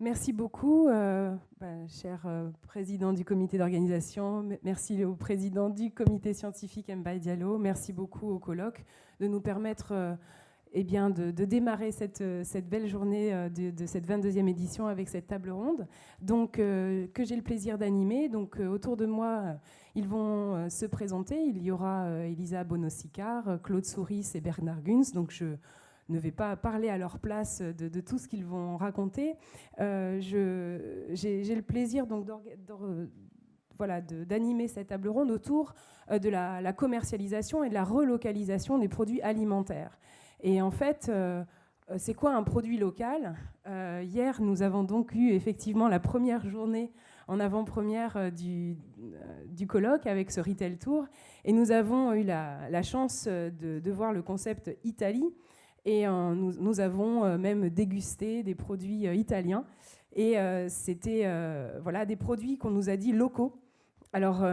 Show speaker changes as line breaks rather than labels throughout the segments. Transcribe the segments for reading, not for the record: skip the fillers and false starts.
Merci beaucoup, cher président du comité d'organisation. Merci au président du comité scientifique Mbaye Diallo. Merci beaucoup au colloque de nous permettre de démarrer cette belle journée de cette 22e édition avec cette table ronde. Donc, que j'ai le plaisir d'animer. Donc, autour de moi, ils vont se présenter. Il y aura Elisa Bono-Sicard, Claude Souris et Bernard Gunz. Donc, je ne vais pas parler à leur place de tout ce qu'ils vont raconter. J'ai le plaisir donc d'animer cette table ronde autour de la commercialisation et de la relocalisation des produits alimentaires. Et en fait, c'est quoi un produit local ? Hier, nous avons donc eu effectivement la première journée en avant-première du colloque avec ce Retail Tour. Et nous avons eu la chance de voir le concept Italie. Et nous avons même dégusté des produits italiens. Et c'était des produits qu'on nous a dit locaux. Alors,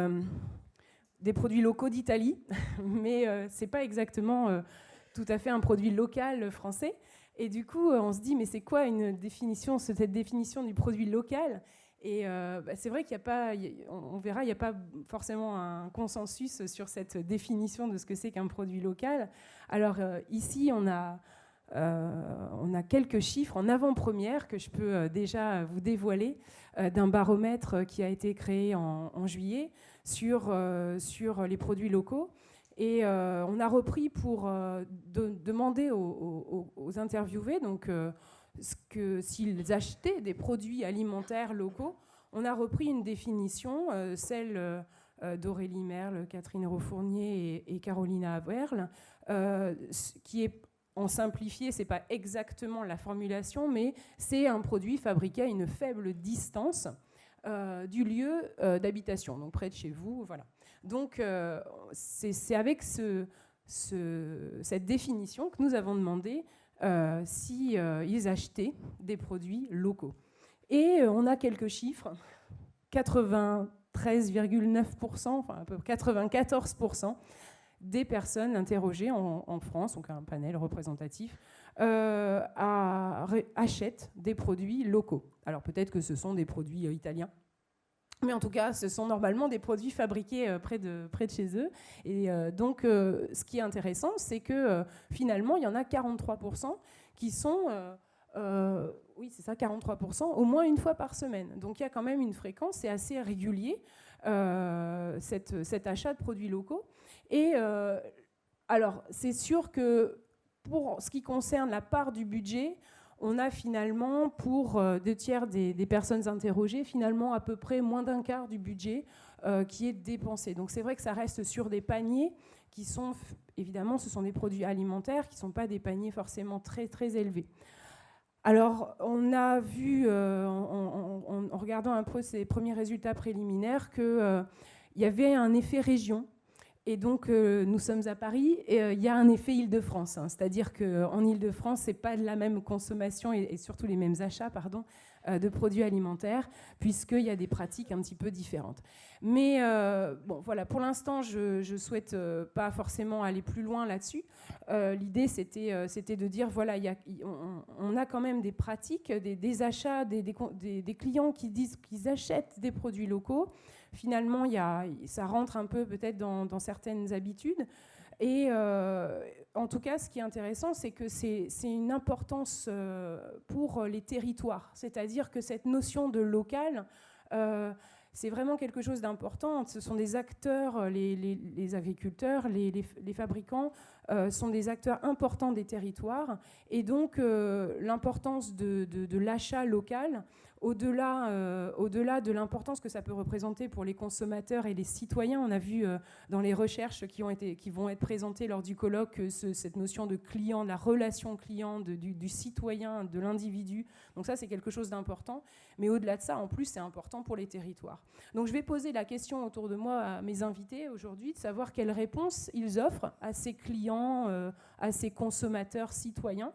des produits locaux d'Italie, mais ce n'est pas exactement tout à fait un produit local français. Et du coup, on se dit, mais c'est quoi cette définition du produit local ? Et c'est vrai qu'il n'y a pas, on verra, il n'y a pas forcément un consensus sur cette définition de ce que c'est qu'un produit local. Alors ici, on a quelques chiffres en avant-première que je peux déjà vous dévoiler d'un baromètre qui a été créé en juillet sur les produits locaux. Et on a repris pour demander aux interviewés donc, s'ils achetaient des produits alimentaires locaux. On a repris une définition, celle d'Aurélie Merle, Catherine Rofournier et Carolina Averle, qui est en simplifié, ce n'est pas exactement la formulation, mais c'est un produit fabriqué à une faible distance du lieu d'habitation, donc près de chez vous. Voilà. Donc, c'est avec cette définition que nous avons demandé s'ils achetaient des produits locaux. Et on a quelques chiffres, 93,9%, enfin à peu près 94% des personnes interrogées en France, donc un panel représentatif, achètent des produits locaux. Alors peut-être que ce sont des produits italiens, mais en tout cas, ce sont normalement des produits fabriqués près de chez eux. Et donc, ce qui est intéressant, c'est que finalement, il y en a 43% qui sont, 43%, au moins une fois par semaine. Donc, il y a quand même une fréquence, c'est assez régulier, cet achat de produits locaux. Et alors, c'est sûr que pour ce qui concerne la part du budget, on a finalement, pour 2/3 des personnes interrogées, finalement à peu près moins d'un quart du budget qui est dépensé. Donc c'est vrai que ça reste sur des paniers qui sont, évidemment, ce sont des produits alimentaires qui ne sont pas des paniers forcément très, très élevés. Alors, on a vu, en regardant un peu ces premiers résultats préliminaires, qu'il y avait un effet région. Et donc, nous sommes à Paris et il y a un effet Île-de-France. Hein, c'est-à-dire qu'en Île-de-France, ce n'est pas la même consommation et surtout les mêmes achats de produits alimentaires, puisqu'il y a des pratiques un petit peu différentes. Mais bon, voilà, pour l'instant, je ne souhaite pas forcément aller plus loin là-dessus. L'idée, c'était de dire, voilà, on a quand même des pratiques, des achats, des clients qui disent qu'ils achètent des produits locaux. Finalement, ça rentre un peu peut-être dans certaines habitudes. Et en tout cas, ce qui est intéressant, c'est que c'est une importance pour les territoires. C'est-à-dire que cette notion de local, c'est vraiment quelque chose d'important. Ce sont des acteurs, les agriculteurs, les fabricants sont des acteurs importants des territoires. Et donc, l'importance de l'achat local, au-delà de l'importance que ça peut représenter pour les consommateurs et les citoyens, on a vu dans les recherches qui vont être présentées lors du colloque cette notion de client, de la relation client, du citoyen, de l'individu. Donc ça, c'est quelque chose d'important. Mais au-delà de ça, en plus, c'est important pour les territoires. Donc je vais poser la question autour de moi à mes invités aujourd'hui, de savoir quelles réponses ils offrent à ces clients, à ces consommateurs citoyens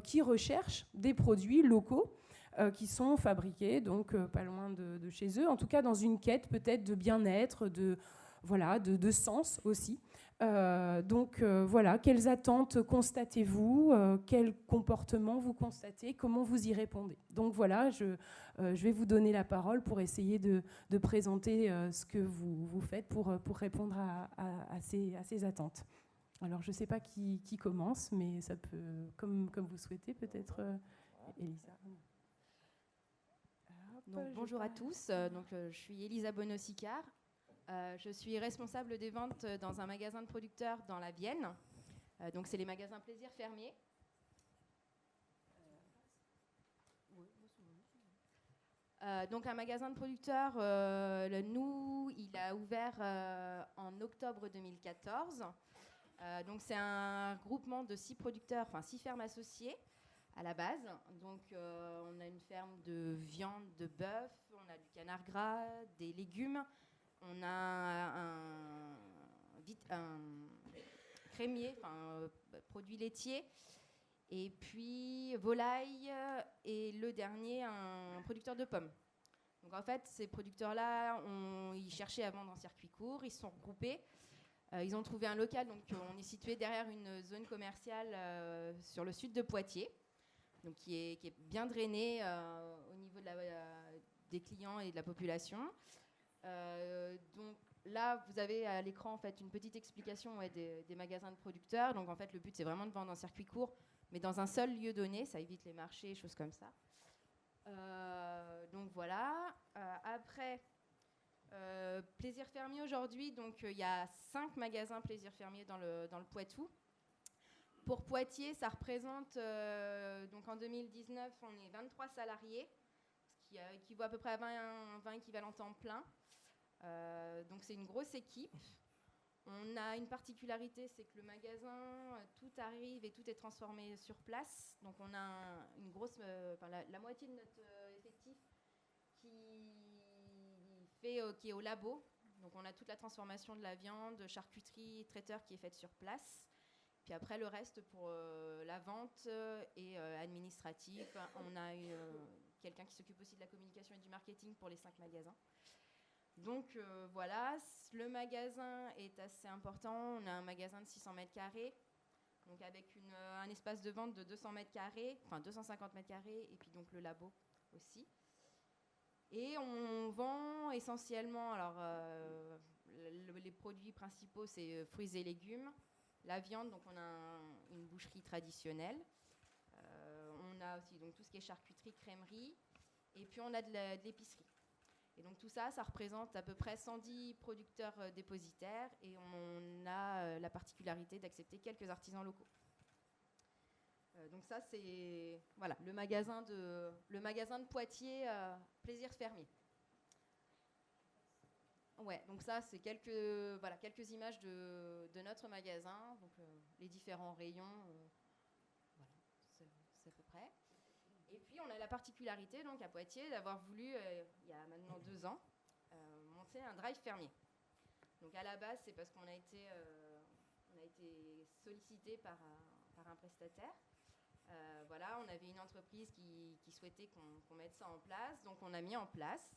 qui recherchent des produits locaux qui sont fabriqués, donc pas loin de chez eux, en tout cas dans une quête peut-être de bien-être, de sens aussi. Voilà, quelles attentes constatez-vous, quels comportements vous constatez, comment vous y répondez. Donc voilà, je vais vous donner la parole pour essayer de présenter ce que vous faites pour répondre à ces attentes. Alors je ne sais pas qui commence, mais ça peut, comme vous souhaitez, peut-être Elisa.
Donc, bonjour à tous, je suis Elisa Bonneau-Sicard. Je suis responsable des ventes dans un magasin de producteurs dans la Vienne. Donc c'est les magasins Plaisir Fermier. Donc un magasin de producteurs, nous, il a ouvert en octobre 2014. Donc c'est un groupement de 6 producteurs, enfin 6 fermes associées à la base. Donc on a une ferme de viande, de bœuf, on a du canard gras, des légumes. On a un crémier, produit laitier, et puis volaille, et le dernier, un producteur de pommes. Donc en fait, ces producteurs-là, ils cherchaient à vendre en circuit court, ils se sont regroupés. Ils ont trouvé un local, donc on est situé derrière une zone commerciale sur le sud de Poitiers, donc qui est bien drainé au niveau des clients et de la population. Donc là, vous avez à l'écran en fait une petite explication des magasins de producteurs. Donc en fait, le but c'est vraiment de vendre en circuit court, mais dans un seul lieu donné. Ça évite les marchés, choses comme ça. Donc voilà. Après, Plaisir Fermier aujourd'hui. Donc il y a 5 magasins Plaisir Fermier dans le Poitou. Pour Poitiers, ça représente donc en 2019, on est 23 salariés, ce qui équivaut à peu près à 20 équivalents temps plein. Donc c'est une grosse équipe. On a une particularité, c'est que le magasin, tout arrive et tout est transformé sur place. Donc on a une grosse, la moitié de notre effectif qui est au labo. Donc on a toute la transformation de la viande, charcuterie, traiteur qui est faite sur place. Puis après le reste pour la vente et administratif. On a quelqu'un qui s'occupe aussi de la communication et du marketing pour les 5 magasins. Donc voilà, le magasin est assez important. On a un magasin de 600 mètres carrés, donc avec un espace de vente de 200 mètres carrés, enfin 250 mètres carrés, et puis donc le labo aussi. Et on vend essentiellement, alors les produits principaux c'est fruits et légumes, la viande, donc on a une boucherie traditionnelle. On a aussi donc tout ce qui est charcuterie, crèmerie, et puis on a de l'épicerie. Et donc tout ça, ça représente à peu près 110 producteurs dépositaires et on a la particularité d'accepter quelques artisans locaux. Donc ça, c'est voilà, le magasin de Poitiers, Plaisir Fermier. Ouais, donc ça, c'est quelques images de notre magasin, donc les différents rayons, voilà, c'est à peu près. Et puis, on a la particularité, donc, à Poitiers, d'avoir voulu, il y a maintenant 2 ans, monter un drive fermier. Donc, à la base, c'est parce qu'on a été sollicité par un prestataire. Voilà, on avait une entreprise qui souhaitait qu'on mette ça en place. Donc, on a mis en place.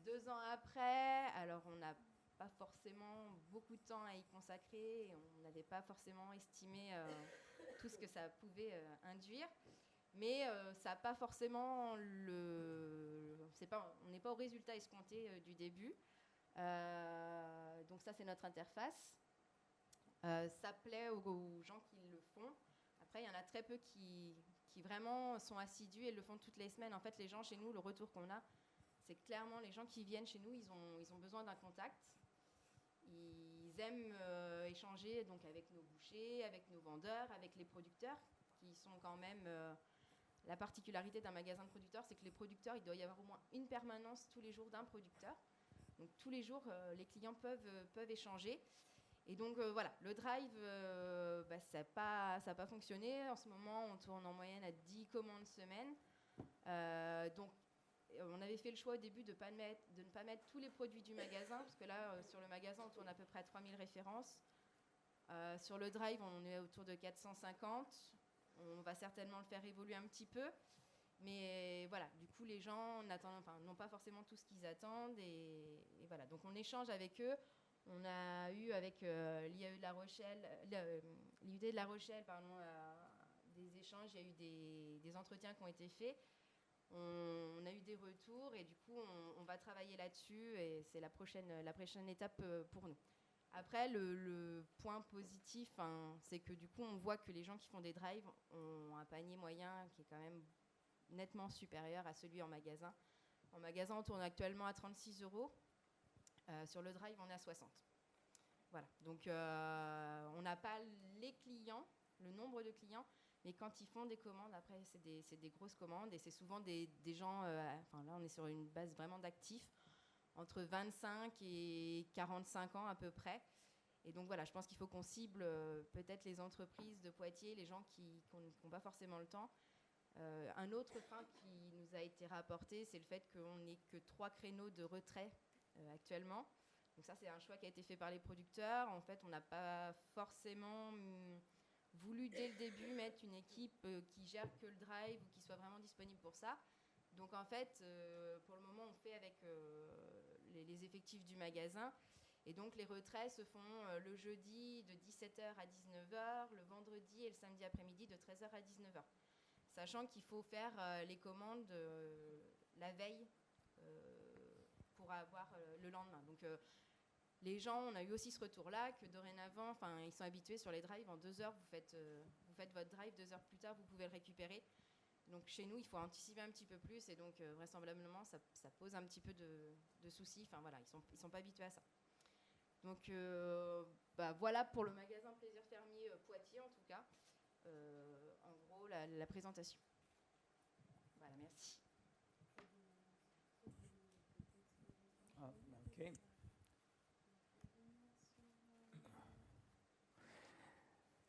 2 ans après, alors, on n'a pas forcément beaucoup de temps à y consacrer. Et on n'avait pas forcément estimé tout ce que ça pouvait induire. Mais ça n'a pas forcément on n'est pas au résultat escompté du début. Donc ça, c'est notre interface. Ça plaît aux gens qui le font. Après, il y en a très peu qui vraiment sont assidus et le font toutes les semaines. En fait, les gens chez nous, le retour qu'on a, c'est clairement les gens qui viennent chez nous, ils ont besoin d'un contact. Ils aiment échanger donc, avec nos bouchers, avec nos vendeurs, avec les producteurs, qui sont quand même... La particularité d'un magasin de producteurs, c'est que les producteurs, il doit y avoir au moins une permanence tous les jours d'un producteur. Donc tous les jours, les clients peuvent échanger. Et donc voilà, le drive, ça n'a pas fonctionné. En ce moment, on tourne en moyenne à 10 commandes semaine. Donc on avait fait le choix au début de ne pas mettre tous les produits du magasin, parce que là, sur le magasin, on tourne à peu près à 3000 références. Sur le drive, on est autour de 450. On va certainement le faire évoluer un petit peu. Mais voilà, du coup, les gens n'ont pas forcément tout ce qu'ils attendent. Et voilà, donc on échange avec eux. On a eu avec l'IAE de La Rochelle, l'IUT de La Rochelle, pardon, des échanges, il y a eu des entretiens qui ont été faits. On a eu des retours et du coup, on va travailler là-dessus et c'est la prochaine étape pour nous. Après, le point positif, c'est que du coup, on voit que les gens qui font des drives ont un panier moyen qui est quand même nettement supérieur à celui en magasin. En magasin, on tourne actuellement à 36 €. Sur le drive, on est à 60. Voilà. Donc, on n'a pas les clients, le nombre de clients, mais quand ils font des commandes, après, c'est des grosses commandes et c'est souvent des gens, là, on est sur une base vraiment d'actifs, entre 25 et 45 ans à peu près. Et donc, voilà, je pense qu'il faut qu'on cible peut-être les entreprises de Poitiers, les gens qui n'ont pas forcément le temps. Un autre frein qui nous a été rapporté, c'est le fait qu'on n'ait que 3 créneaux de retrait actuellement. Donc ça, c'est un choix qui a été fait par les producteurs. En fait, on n'a pas forcément voulu, dès le début, mettre une équipe qui gère que le drive ou qui soit vraiment disponible pour ça. Donc, en fait, pour le moment, on fait avec les effectifs du magasin. Et donc, les retraits se font le jeudi de 17h à 19h, le vendredi et le samedi après-midi de 13h à 19h. Sachant qu'il faut faire les commandes la veille pour avoir le lendemain. Donc, les gens, on a eu aussi ce retour-là, que dorénavant, ils sont habitués sur les drives, en 2 heures, vous faites votre drive, 2 heures plus tard, vous pouvez le récupérer. Donc, chez nous, il faut anticiper un petit peu plus, et donc, vraisemblablement, ça pose un petit peu de soucis. Voilà, ils sont pas habitués à ça. Donc, voilà pour le magasin Plaisir Fermier Poitiers, en tout cas. En gros, la présentation. Voilà, merci.
Okay.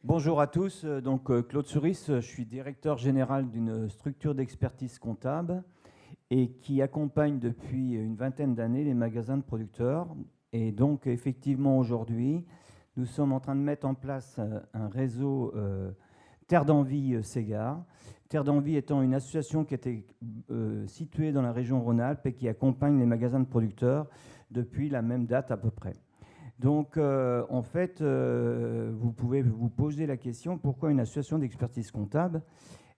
Bonjour à tous, donc Claude Souris, je suis directeur général d'une structure d'expertise comptable et qui accompagne depuis une vingtaine d'années les magasins de producteurs. Et donc effectivement aujourd'hui, nous sommes en train de mettre en place un réseau Terre d'Envie Ségard. Terre d'Envie étant une association qui était située dans la région Rhône-Alpes et qui accompagne les magasins de producteurs depuis la même date à peu près. Donc, en fait, vous pouvez vous poser la question, pourquoi une association d'expertise comptable,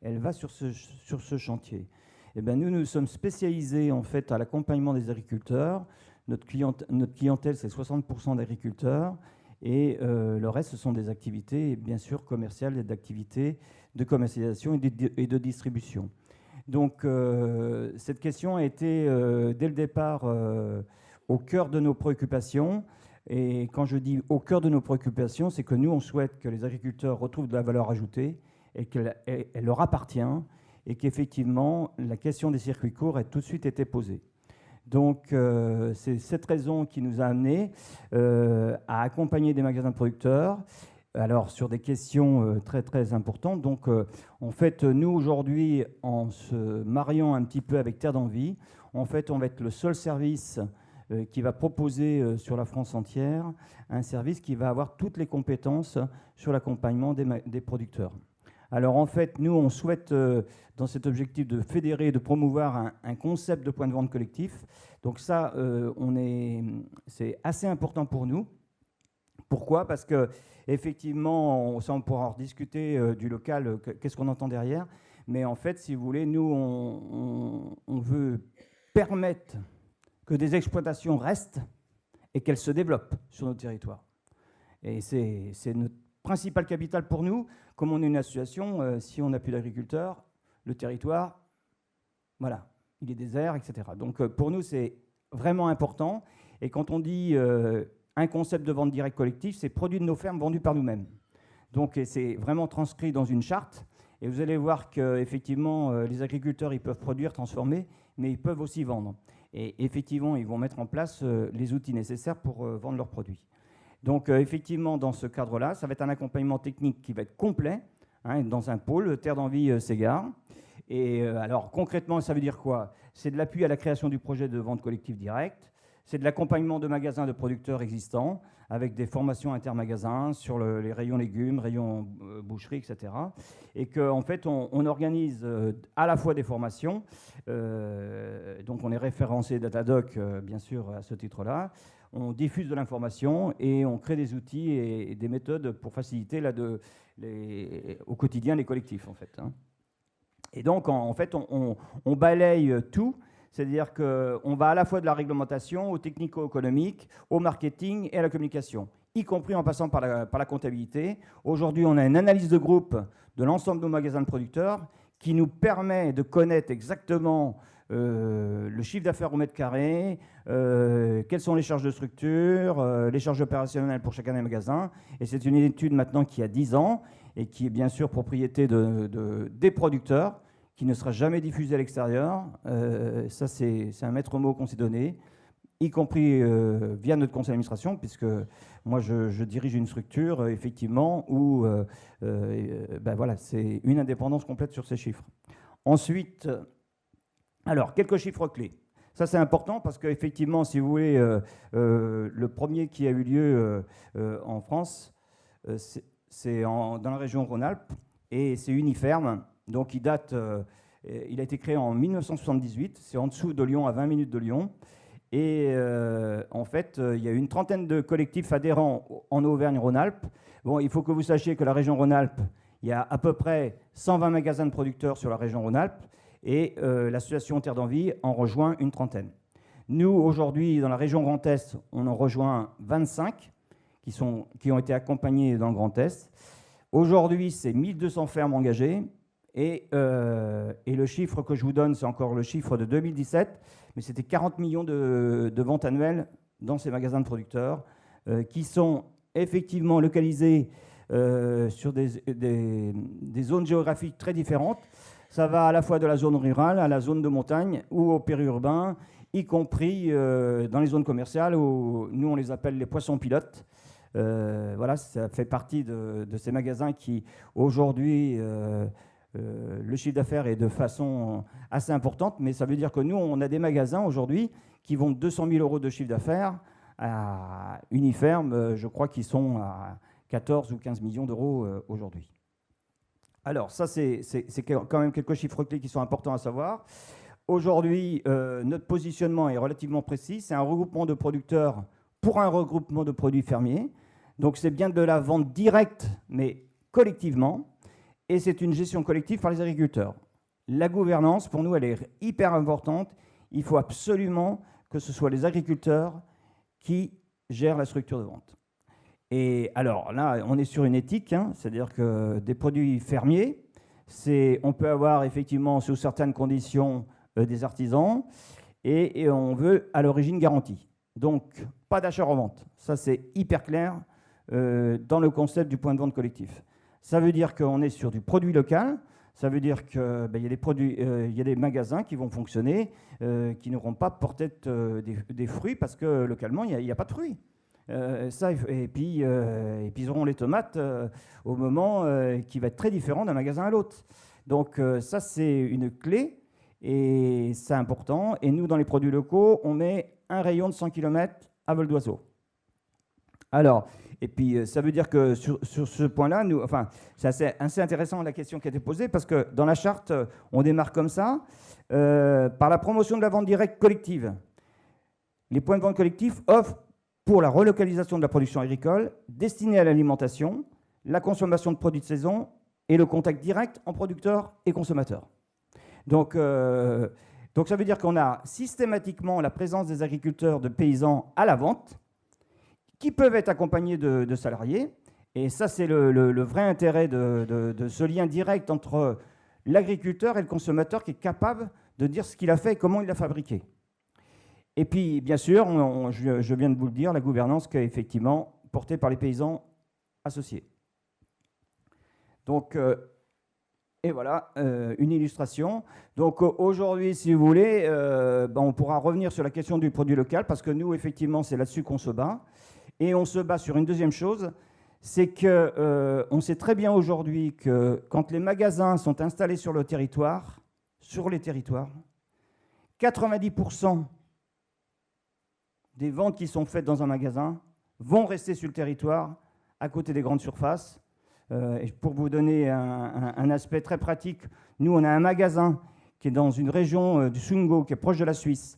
elle va sur ce chantier? Eh bien, nous sommes spécialisés, en fait, à l'accompagnement des agriculteurs. Notre clientèle, c'est 60% d'agriculteurs. Et le reste, ce sont des activités, bien sûr, commerciales et d'activités de commercialisation et de distribution. Donc, cette question a été, dès le départ, au cœur de nos préoccupations. Et quand je dis au cœur de nos préoccupations, c'est que nous, on souhaite que les agriculteurs retrouvent de la valeur ajoutée et qu'elle leur appartient et qu'effectivement, la question des circuits courts ait tout de suite été posée. Donc, c'est cette raison qui nous a amenés à accompagner des magasins de producteurs, alors sur des questions très, très importantes. Donc, en fait, nous, aujourd'hui, en se mariant un petit peu avec Terre d'Envie, en fait, on va être le seul service qui va proposer sur la France entière un service qui va avoir toutes les compétences sur l'accompagnement des producteurs. Alors en fait, nous, on souhaite, dans cet objectif de fédérer et de promouvoir un concept de point de vente collectif. Donc ça, c'est assez important pour nous. Pourquoi? Parce qu'effectivement, ça on pourra en rediscuter du local, qu'est-ce qu'on entend derrière. Mais en fait, si vous voulez, nous, on veut permettre que des exploitations restent et qu'elles se développent sur notre territoire. Et c'est notre principal capital pour nous. Comme on est une association, si on n'a plus d'agriculteurs, le territoire, voilà, il est désert, etc. Donc pour nous, c'est vraiment important. Et quand on dit un concept de vente directe collective, c'est produits de nos fermes vendus par nous-mêmes. Donc c'est vraiment transcrit dans une charte. Et vous allez voir qu'effectivement, les agriculteurs, ils peuvent produire, transformer, mais ils peuvent aussi vendre. Et effectivement, ils vont mettre en place les outils nécessaires pour vendre leurs produits. Donc effectivement, dans ce cadre-là, ça va être un accompagnement technique qui va être complet, dans un pôle, Terre d'Envie Ségard. Et alors concrètement, ça veut dire quoi? C'est de l'appui à la création du projet de vente collective directe, c'est de l'accompagnement de magasins de producteurs existants, avec des formations intermagasins sur les rayons légumes, rayons boucherie, etc. Et qu'en fait, on organise à la fois des formations, donc on est référencé Datadoc, bien sûr, à ce titre-là. on diffuse de l'information et on crée des outils et des méthodes pour faciliter au quotidien les collectifs, en fait. Hein. Et donc, en fait, on balaye tout, c'est-à-dire qu'on va à la fois de la réglementation au technico-économique, au marketing et à la communication, y compris en passant par la comptabilité. Aujourd'hui, on a une analyse de groupe de l'ensemble de nos magasins de producteurs qui nous permet de connaître exactement le chiffre d'affaires au mètre carré, quelles sont les charges de structure, les charges opérationnelles pour chacun des magasins. Et c'est une étude maintenant qui a 10 ans et qui est bien sûr propriété des producteurs, qui ne sera jamais diffusée à l'extérieur. Ça, c'est un maître mot qu'on s'est donné, y compris via notre conseil d'administration, puisque moi, je dirige une structure, effectivement, où ben voilà, c'est une indépendance complète sur ces chiffres. Ensuite, alors, quelques chiffres clés. Ça, c'est important parce qu'effectivement, si vous voulez, le premier qui a eu lieu en France, c'est dans la région Rhône-Alpes, et c'est Uniferm. Donc, il a été créé en 1978. C'est en dessous de Lyon, à 20 minutes de Lyon. Et en fait, il y a une trentaine de collectifs adhérents en Auvergne-Rhône-Alpes. Bon, il faut que vous sachiez que la région Rhône-Alpes, il y a à peu près 120 magasins de producteurs sur la région Rhône-Alpes. Et l'association Terre d'Envie en rejoint une trentaine. Nous, aujourd'hui, dans la région Grand Est, on en rejoint 25 qui ont été accompagnés dans le Grand Est. Aujourd'hui, c'est 1200 fermes engagées. Et le chiffre que je vous donne, c'est encore le chiffre de 2017, mais c'était 40 millions de ventes annuelles dans ces magasins de producteurs qui sont effectivement localisés sur des zones géographiques très différentes. Ça va à la fois de la zone rurale à la zone de montagne ou au périurbain, y compris dans les zones commerciales où nous, on les appelle les poissons pilotes. Voilà, ça fait partie de ces magasins qui, aujourd'hui, le chiffre d'affaires est de façon assez importante, mais ça veut dire que nous, on a des magasins aujourd'hui qui vont de 200 000 euros de chiffre d'affaires à Uniferm, je crois qu'ils sont à 14 ou 15 millions d'euros aujourd'hui. Alors, ça, c'est quand même quelques chiffres clés qui sont importants à savoir. Aujourd'hui, notre positionnement est relativement précis. C'est un regroupement de producteurs pour un regroupement de produits fermiers. Donc, c'est bien de la vente directe, mais collectivement. Et c'est une gestion collective par les agriculteurs. La gouvernance, pour nous, elle est hyper importante. Il faut absolument que ce soit les agriculteurs qui gèrent la structure de vente. Et alors là, on est sur une éthique, hein, c'est-à-dire que des produits fermiers, on peut avoir effectivement sous certaines conditions des artisans et on veut à l'origine garantie. Donc, pas d'achat-revente. Ça, c'est hyper clair dans le concept du point de vente collectif. Ça veut dire qu'on est sur du produit local. Ça veut dire qu'il y a des magasins qui vont fonctionner, qui n'auront pas peut-être des fruits parce que localement, il n'y a pas de fruits. Et puis ils auront les tomates au moment qui va être très différent d'un magasin à l'autre. Donc ça, c'est une clé et c'est important. Et nous, dans les produits locaux, on met un rayon de 100 km à vol d'oiseau. Alors, et puis ça veut dire que sur ce point-là, c'est assez intéressant la question qui a été posée parce que dans la charte, on démarre comme ça, par la promotion de la vente directe collective. Les points de vente collectifs offrent pour la relocalisation de la production agricole destinée à l'alimentation, la consommation de produits de saison et le contact direct entre producteurs et consommateurs. Donc ça veut dire qu'on a systématiquement la présence des agriculteurs, de paysans à la vente, qui peuvent être accompagnés de salariés. Et ça, c'est le vrai intérêt de ce lien direct entre l'agriculteur et le consommateur qui est capable de dire ce qu'il a fait et comment il l'a fabriqué. Et puis, bien sûr, je viens de vous le dire, la gouvernance qui est effectivement portée par les paysans associés. Donc, et voilà, une illustration. Donc, aujourd'hui, si vous voulez, on pourra revenir sur la question du produit local, parce que nous, effectivement, c'est là-dessus qu'on se bat. Et on se bat sur une deuxième chose, c'est qu'on sait très bien aujourd'hui que quand les magasins sont installés sur les territoires, 90% des ventes qui sont faites dans un magasin vont rester sur le territoire, à côté des grandes surfaces. Et pour vous donner un aspect très pratique, nous, on a un magasin qui est dans une région du Sungo, qui est proche de la Suisse,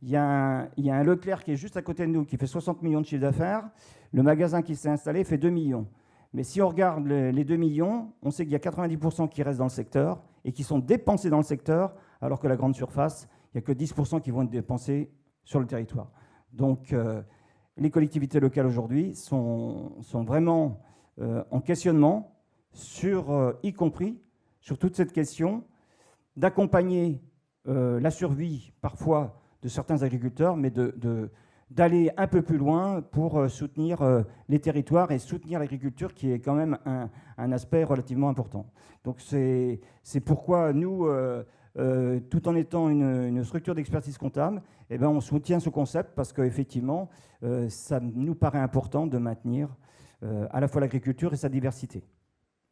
il y a un Leclerc qui est juste à côté de nous, qui fait 60 millions de chiffre d'affaires. Le magasin qui s'est installé fait 2 millions. Mais si on regarde les 2 millions, on sait qu'il y a 90% qui restent dans le secteur et qui sont dépensés dans le secteur, alors que la grande surface, il n'y a que 10% qui vont être dépensés sur le territoire. Donc, les collectivités locales aujourd'hui sont vraiment en questionnement, y compris sur toute cette question d'accompagner la survie parfois de certains agriculteurs, mais d'aller un peu plus loin pour soutenir les territoires et soutenir l'agriculture, qui est quand même un aspect relativement important. Donc c'est pourquoi nous, tout en étant une structure d'expertise comptable, eh ben, on soutient ce concept parce qu'effectivement, ça nous paraît important de maintenir à la fois l'agriculture et sa diversité.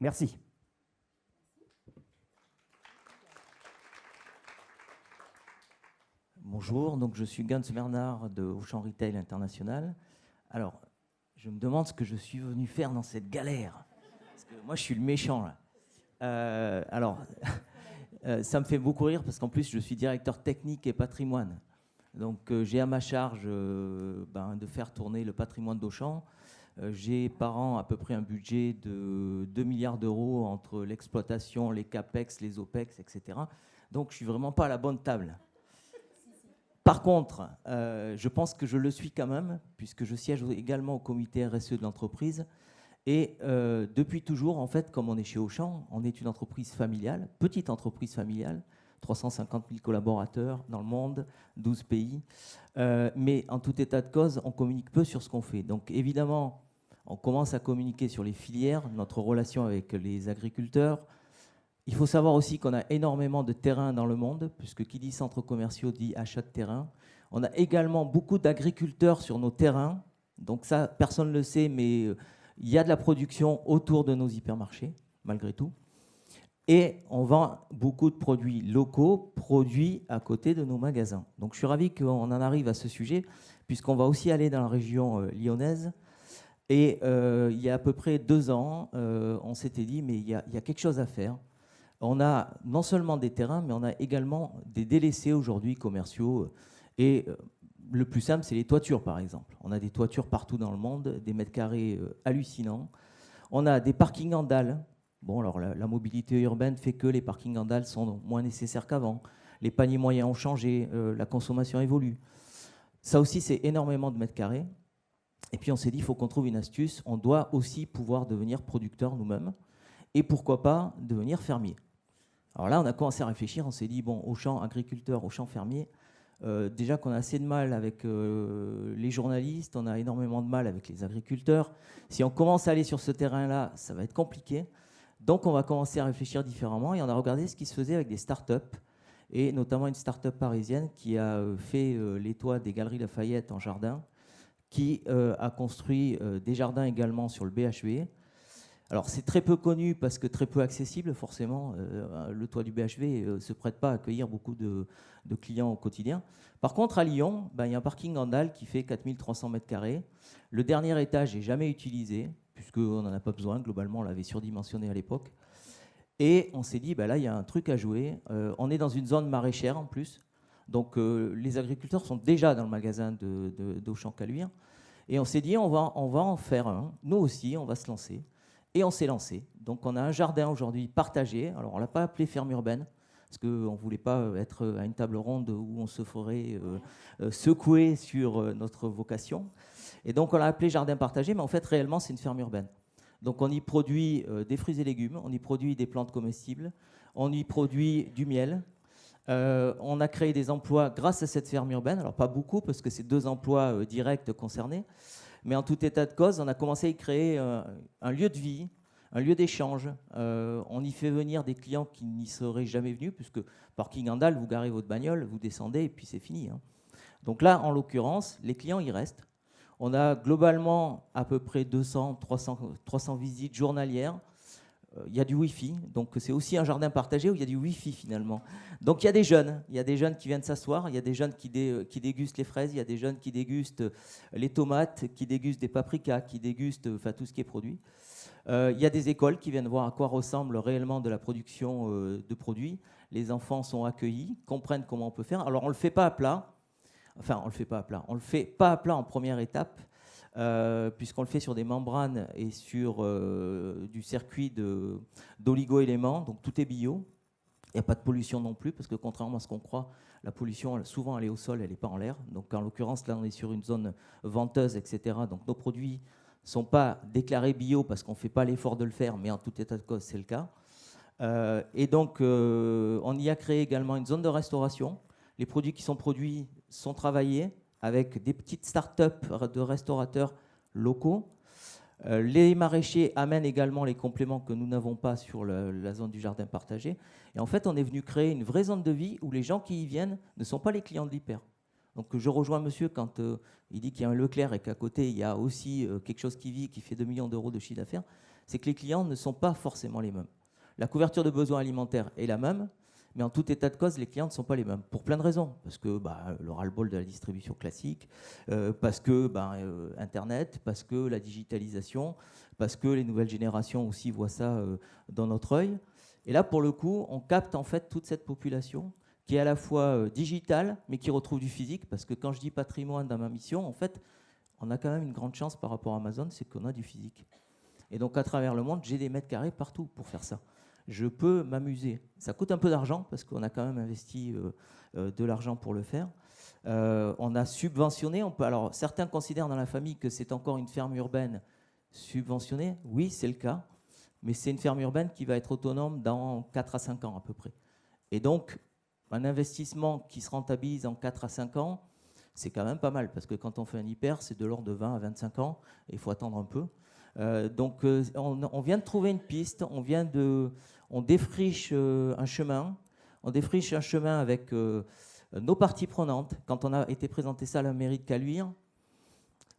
Merci.
Bonjour, donc je suis Gans Bernard de Auchan Retail International. Alors, je me demande ce que je suis venu faire dans cette galère. Parce que moi, je suis le méchant, là. Ça me fait beaucoup rire parce qu'en plus, je suis directeur technique et patrimoine. Donc, j'ai à ma charge de faire tourner le patrimoine d'Auchan. J'ai par an à peu près un budget de 2 milliards d'euros entre l'exploitation, les CAPEX, les OPEX, etc. Donc, je ne suis vraiment pas à la bonne table. Par contre, je pense que je le suis quand même, puisque je siège également au comité RSE de l'entreprise. Et depuis toujours, en fait, comme on est chez Auchan, on est une entreprise familiale, petite entreprise familiale, 350 000 collaborateurs dans le monde, 12 pays. Mais en tout état de cause, on communique peu sur ce qu'on fait. Donc évidemment, on commence à communiquer sur les filières, notre relation avec les agriculteurs. Il faut savoir aussi qu'on a énormément de terrains dans le monde, puisque qui dit centres commerciaux dit achat de terrain. On a également beaucoup d'agriculteurs sur nos terrains. Donc ça, personne ne le sait, mais il y a de la production autour de nos hypermarchés, malgré tout. Et on vend beaucoup de produits locaux, produits à côté de nos magasins. Donc je suis ravi qu'on en arrive à ce sujet, puisqu'on va aussi aller dans la région lyonnaise. Et il y a à peu près 2 ans, on s'était dit, mais il y a quelque chose à faire. On a non seulement des terrains, mais on a également des délaissés aujourd'hui commerciaux. Et le plus simple, c'est les toitures, par exemple. On a des toitures partout dans le monde, des mètres carrés hallucinants. On a des parkings en dalles. Bon, alors la mobilité urbaine fait que les parkings en dalles sont moins nécessaires qu'avant. Les paniers moyens ont changé, la consommation évolue. Ça aussi, c'est énormément de mètres carrés. Et puis on s'est dit, il faut qu'on trouve une astuce. On doit aussi pouvoir devenir producteur nous-mêmes. Et pourquoi pas devenir fermier. Alors là, on a commencé à réfléchir, on s'est dit, bon, Auchan agriculteur, Auchan fermier, déjà qu'on a assez de mal avec les journalistes, on a énormément de mal avec les agriculteurs. Si on commence à aller sur ce terrain-là, ça va être compliqué. Donc on va commencer à réfléchir différemment et on a regardé ce qui se faisait avec des startups, et notamment une start-up parisienne qui a fait les toits des Galeries Lafayette en jardin, qui a construit des jardins également sur le BHV. Alors c'est très peu connu parce que très peu accessible, forcément. Le toit du BHV ne se prête pas à accueillir beaucoup de clients au quotidien. Par contre, à Lyon, il y a un parking en dalle qui fait 4300 mètres carrés. Le dernier étage n'est jamais utilisé, puisqu'on n'en a pas besoin. Globalement, on l'avait surdimensionné à l'époque. Et on s'est dit, là, il y a un truc à jouer. On est dans une zone maraîchère en plus. Donc les agriculteurs sont déjà dans le magasin d'Auchan Caluire. Et on s'est dit, on va en faire un. Nous aussi, on va se lancer. Et on s'est lancé. Donc on a un jardin aujourd'hui partagé. Alors on ne l'a pas appelé ferme urbaine, parce qu'on ne voulait pas être à une table ronde où on se ferait secouer sur notre vocation. Et donc on l'a appelé jardin partagé, mais en fait réellement c'est une ferme urbaine. Donc on y produit des fruits et légumes, on y produit des plantes comestibles, on y produit du miel. On a créé des emplois grâce à cette ferme urbaine. Alors pas beaucoup, parce que c'est 2 emplois directs concernés. Mais en tout état de cause, on a commencé à y créer un lieu de vie, un lieu d'échange. On y fait venir des clients qui n'y seraient jamais venus, puisque parking en dalle, vous garez votre bagnole, vous descendez et puis c'est fini. Donc là, en l'occurrence, les clients y restent. On a globalement à peu près 200, 300 visites journalières. Il y a du Wi-Fi, donc c'est aussi un jardin partagé où il y a du Wi-Fi finalement. Donc il y a des jeunes qui viennent s'asseoir, il y a des jeunes qui dégustent les fraises, il y a des jeunes qui dégustent les tomates, qui dégustent des paprikas, qui dégustent tout ce qui est produit. Il y a des écoles qui viennent voir à quoi ressemble réellement de la production de produits. Les enfants sont accueillis, comprennent comment on peut faire. Alors on ne le fait pas à plat. Enfin, on le fait pas à plat. On le fait pas à plat en première étape, puisqu'on le fait sur des membranes et sur du circuit d'oligo-éléments, donc tout est bio. Il n'y a pas de pollution non plus, parce que contrairement à ce qu'on croit, la pollution, souvent, elle est au sol, elle n'est pas en l'air. Donc, en l'occurrence, là, on est sur une zone venteuse, etc. Donc, nos produits ne sont pas déclarés bio parce qu'on ne fait pas l'effort de le faire, mais en tout état de cause, c'est le cas. Et donc, on y a créé également une zone de restauration. Les produits qui sont produits sont travaillés avec des petites start-up de restaurateurs locaux. Les maraîchers amènent également les compléments que nous n'avons pas sur la zone du jardin partagé. Et en fait, on est venu créer une vraie zone de vie où les gens qui y viennent ne sont pas les clients de l'hyper. Donc je rejoins monsieur quand il dit qu'il y a un Leclerc et qu'à côté, il y a aussi quelque chose qui vit, qui fait 2 millions d'euros de chiffre d'affaires. C'est que les clients ne sont pas forcément les mêmes. La couverture de besoins alimentaires est la même, mais en tout état de cause, les clients ne sont pas les mêmes, pour plein de raisons. Parce que le ras-le-bol de la distribution classique, parce que Internet, parce que la digitalisation, parce que les nouvelles générations aussi voient ça dans notre œil. Et là, pour le coup, on capte en fait toute cette population qui est à la fois digitale, mais qui retrouve du physique, parce que quand je dis patrimoine dans ma mission, en fait, on a quand même une grande chance par rapport à Amazon, c'est qu'on a du physique. Et donc, à travers le monde, j'ai des mètres carrés partout pour faire ça. Je peux m'amuser. Ça coûte un peu d'argent parce qu'on a quand même investi de l'argent pour le faire. On a subventionné. Alors, certains considèrent dans la famille que c'est encore une ferme urbaine subventionnée. Oui, c'est le cas. Mais c'est une ferme urbaine qui va être autonome dans 4 à 5 ans à peu près. Et donc, un investissement qui se rentabilise en 4 à 5 ans, c'est quand même pas mal. Parce que quand on fait un hyper, c'est de l'ordre de 20 à 25 ans. Et il faut attendre un peu. Donc, on vient de trouver une piste. On défriche un chemin. On défriche un chemin avec nos parties prenantes. Quand on a été présenté ça à la mairie de Caluire,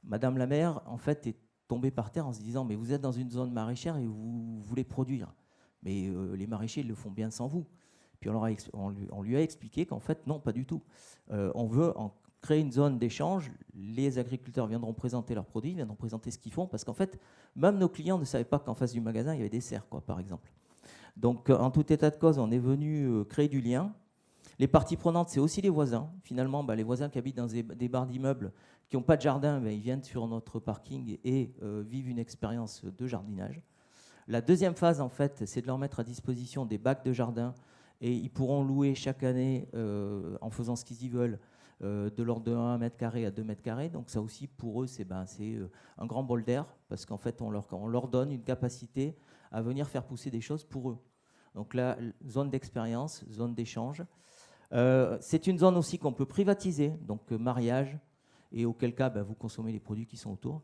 Madame la maire, en fait, est tombée par terre en se disant « Mais vous êtes dans une zone maraîchère et vous voulez produire. Mais les maraîchers, ils le font bien sans vous. » Puis on lui a expliqué qu'en fait, non, pas du tout. On veut créer une zone d'échange. Les agriculteurs viendront présenter leurs produits, viendront présenter ce qu'ils font, parce qu'en fait, même nos clients ne savaient pas qu'en face du magasin, il y avait des serres, par exemple. Donc, en tout état de cause, on est venu créer du lien. Les parties prenantes, c'est aussi les voisins. Finalement, les voisins qui habitent dans des barres d'immeubles, qui n'ont pas de jardin, ils viennent sur notre parking et vivent une expérience de jardinage. La deuxième phase, en fait, c'est de leur mettre à disposition des bacs de jardin et ils pourront louer chaque année, en faisant ce qu'ils y veulent, de l'ordre de 1 mètre carré à 2 mètres carrés. Donc ça aussi, pour eux, c'est un grand bol d'air parce qu'en fait, on leur donne une capacité à venir faire pousser des choses pour eux. Donc là, zone d'expérience, zone d'échange. C'est une zone aussi qu'on peut privatiser, donc mariage, et auquel cas, vous consommez les produits qui sont autour.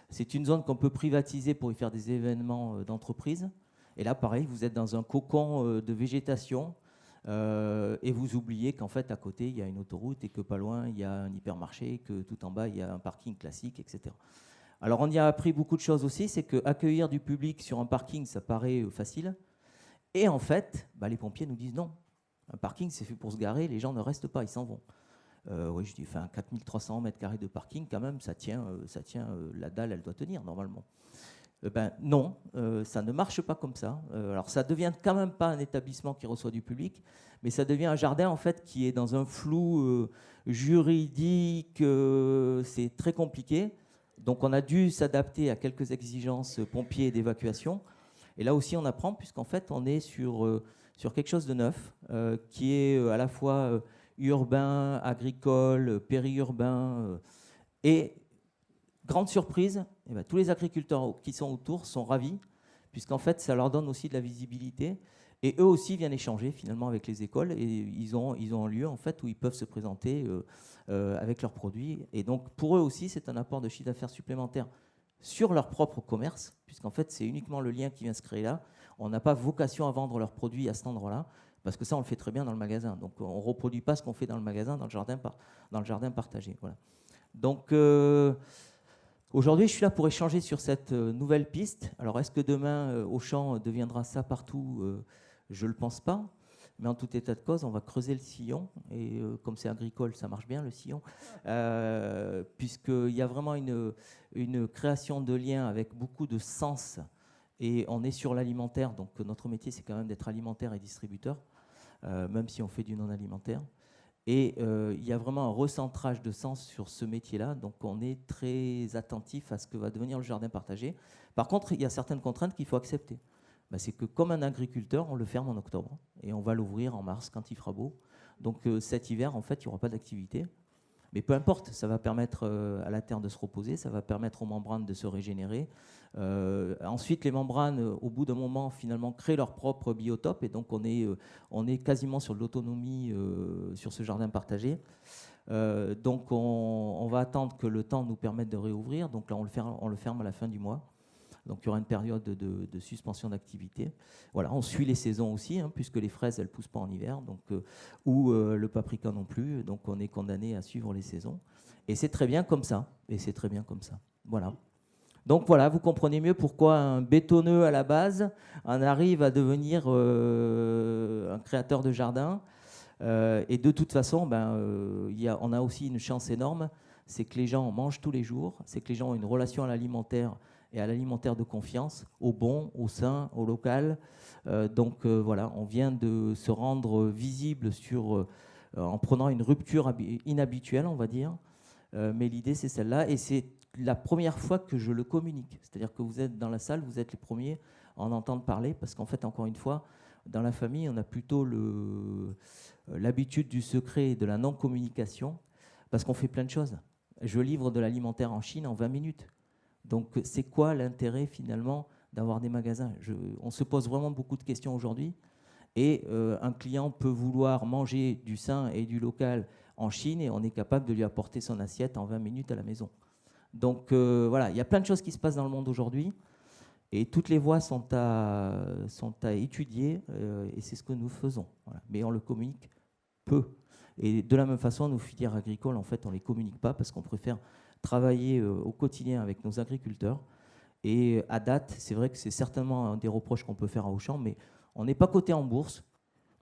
C'est une zone qu'on peut privatiser pour y faire des événements d'entreprise. Et là, pareil, vous êtes dans un cocon de végétation et vous oubliez qu'en fait, à côté, il y a une autoroute et que pas loin, il y a un hypermarché, que tout en bas, il y a un parking classique, etc. Alors, on y a appris beaucoup de choses aussi. C'est qu'accueillir du public sur un parking, ça paraît facile. Et en fait, les pompiers nous disent non. Un parking, c'est fait pour se garer, les gens ne restent pas, ils s'en vont. Oui, je dis, 4300 mètres carrés de parking, quand même, ça tient, la dalle, elle doit tenir normalement. Non, ça ne marche pas comme ça. Alors, ça devient quand même pas un établissement qui reçoit du public, mais ça devient un jardin, en fait, qui est dans un flou juridique, c'est très compliqué. Donc, on a dû s'adapter à quelques exigences pompiers et d'évacuation. Et là aussi, on apprend, puisqu'en fait, on est sur quelque chose de neuf, qui est à la fois urbain, agricole, périurbain. Et grande surprise, tous les agriculteurs qui sont autour sont ravis, puisqu'en fait, ça leur donne aussi de la visibilité. Et eux aussi viennent échanger finalement avec les écoles. Et ils ont un lieu en fait, où ils peuvent se présenter avec leurs produits. Et donc, pour eux aussi, c'est un apport de chiffre d'affaires supplémentaire sur leur propre commerce, puisqu'en fait, c'est uniquement le lien qui vient se créer là. On n'a pas vocation à vendre leurs produits à cet endroit-là, parce que ça, on le fait très bien dans le magasin. Donc, on ne reproduit pas ce qu'on fait dans le magasin, dans le jardin partagé. Voilà. Donc, aujourd'hui, je suis là pour échanger sur cette nouvelle piste. Alors, est-ce que demain, Auchan deviendra ça partout ? Je ne le pense pas. Mais en tout état de cause, on va creuser le sillon. Et comme c'est agricole, ça marche bien, le sillon. Puisqu'il y a vraiment une création de liens avec beaucoup de sens. Et on est sur l'alimentaire. Donc notre métier, c'est quand même d'être alimentaire et distributeur, même si on fait du non-alimentaire. Et il y a vraiment un recentrage de sens sur ce métier-là. Donc on est très attentif à ce que va devenir le jardin partagé. Par contre, il y a certaines contraintes qu'il faut accepter. C'est que comme un agriculteur, on le ferme en octobre et on va l'ouvrir en mars quand il fera beau. Donc cet hiver, en fait, il n'y aura pas d'activité. Mais peu importe, ça va permettre à la terre de se reposer, ça va permettre aux membranes de se régénérer. Ensuite, les membranes, au bout d'un moment, finalement, créent leur propre biotope. Et donc, on est quasiment sur de l'autonomie sur ce jardin partagé. Donc, on va attendre que le temps nous permette de réouvrir. Donc là, on le ferme à la fin du mois. Donc, il y aura une période de suspension d'activité. Voilà, on suit les saisons aussi, puisque les fraises, elles ne poussent pas en hiver, donc, ou le paprika non plus. Donc, on est condamné à suivre les saisons. Et c'est très bien comme ça. Voilà. Donc, voilà, vous comprenez mieux pourquoi un bétonneux à la base en arrive à devenir un créateur de jardin. Et de toute façon, on a aussi une chance énorme, c'est que les gens mangent tous les jours, c'est que les gens ont une relation à l'alimentaire et à l'alimentaire de confiance, au bon, au sain, au local. Donc voilà, on vient de se rendre visible en prenant une rupture inhabituelle, on va dire. Mais l'idée, c'est celle-là. Et c'est la première fois que je le communique. C'est-à-dire que vous êtes dans la salle, vous êtes les premiers à en entendre parler, parce qu'en fait, encore une fois, dans la famille, on a plutôt l'habitude du secret et de la non-communication, parce qu'on fait plein de choses. Je livre de l'alimentaire en Chine en 20 minutes. Donc, c'est quoi l'intérêt, finalement, d'avoir des magasins ? On se pose vraiment beaucoup de questions aujourd'hui. Et un client peut vouloir manger du sain et du local en Chine et on est capable de lui apporter son assiette en 20 minutes à la maison. Donc, voilà, il y a plein de choses qui se passent dans le monde aujourd'hui. Et toutes les voies sont à étudier et c'est ce que nous faisons. Voilà. Mais on le communique peu. Et de la même façon, nos filières agricoles, en fait, on ne les communique pas parce qu'on préfère travailler au quotidien avec nos agriculteurs. Et à date, c'est vrai que c'est certainement un des reproches qu'on peut faire à Auchan, mais on n'est pas coté en bourse.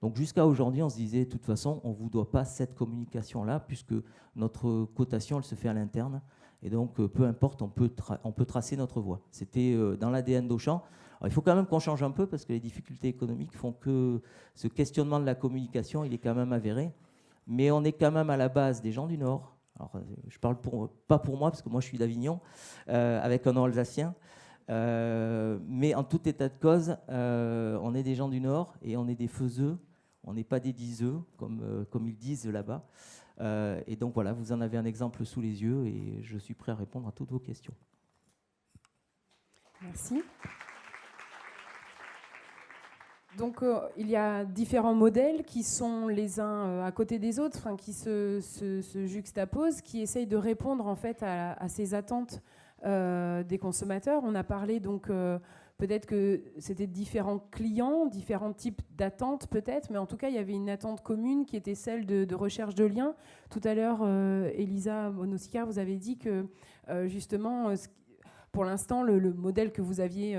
Donc jusqu'à aujourd'hui, on se disait, de toute façon, on ne vous doit pas cette communication-là, puisque notre cotation, elle se fait à l'interne. Et donc, peu importe, on peut tracer notre voie. C'était dans l'ADN d'Auchan. Alors, il faut quand même qu'on change un peu, parce que les difficultés économiques font que ce questionnement de la communication, il est quand même avéré. Mais on est quand même à la base des gens du Nord. Alors, je parle pas pour moi, parce que moi, je suis d'Avignon, avec un nom alsacien. Mais en tout état de cause, on est des gens du Nord et on est des faiseux. On n'est pas des diseux, comme ils disent là-bas. Et donc voilà, vous en avez un exemple sous les yeux et je suis prêt à répondre à toutes vos questions.
Merci. Donc il y a différents modèles qui sont les uns à côté des autres, qui se juxtaposent, qui essayent de répondre en fait à ces attentes des consommateurs. On a parlé donc peut-être que c'était différents clients, différents types d'attentes peut-être, mais en tout cas il y avait une attente commune qui était celle de recherche de liens. Tout à l'heure, Elisa Monossikar, vous avez dit que justement, pour l'instant, le modèle que vous aviez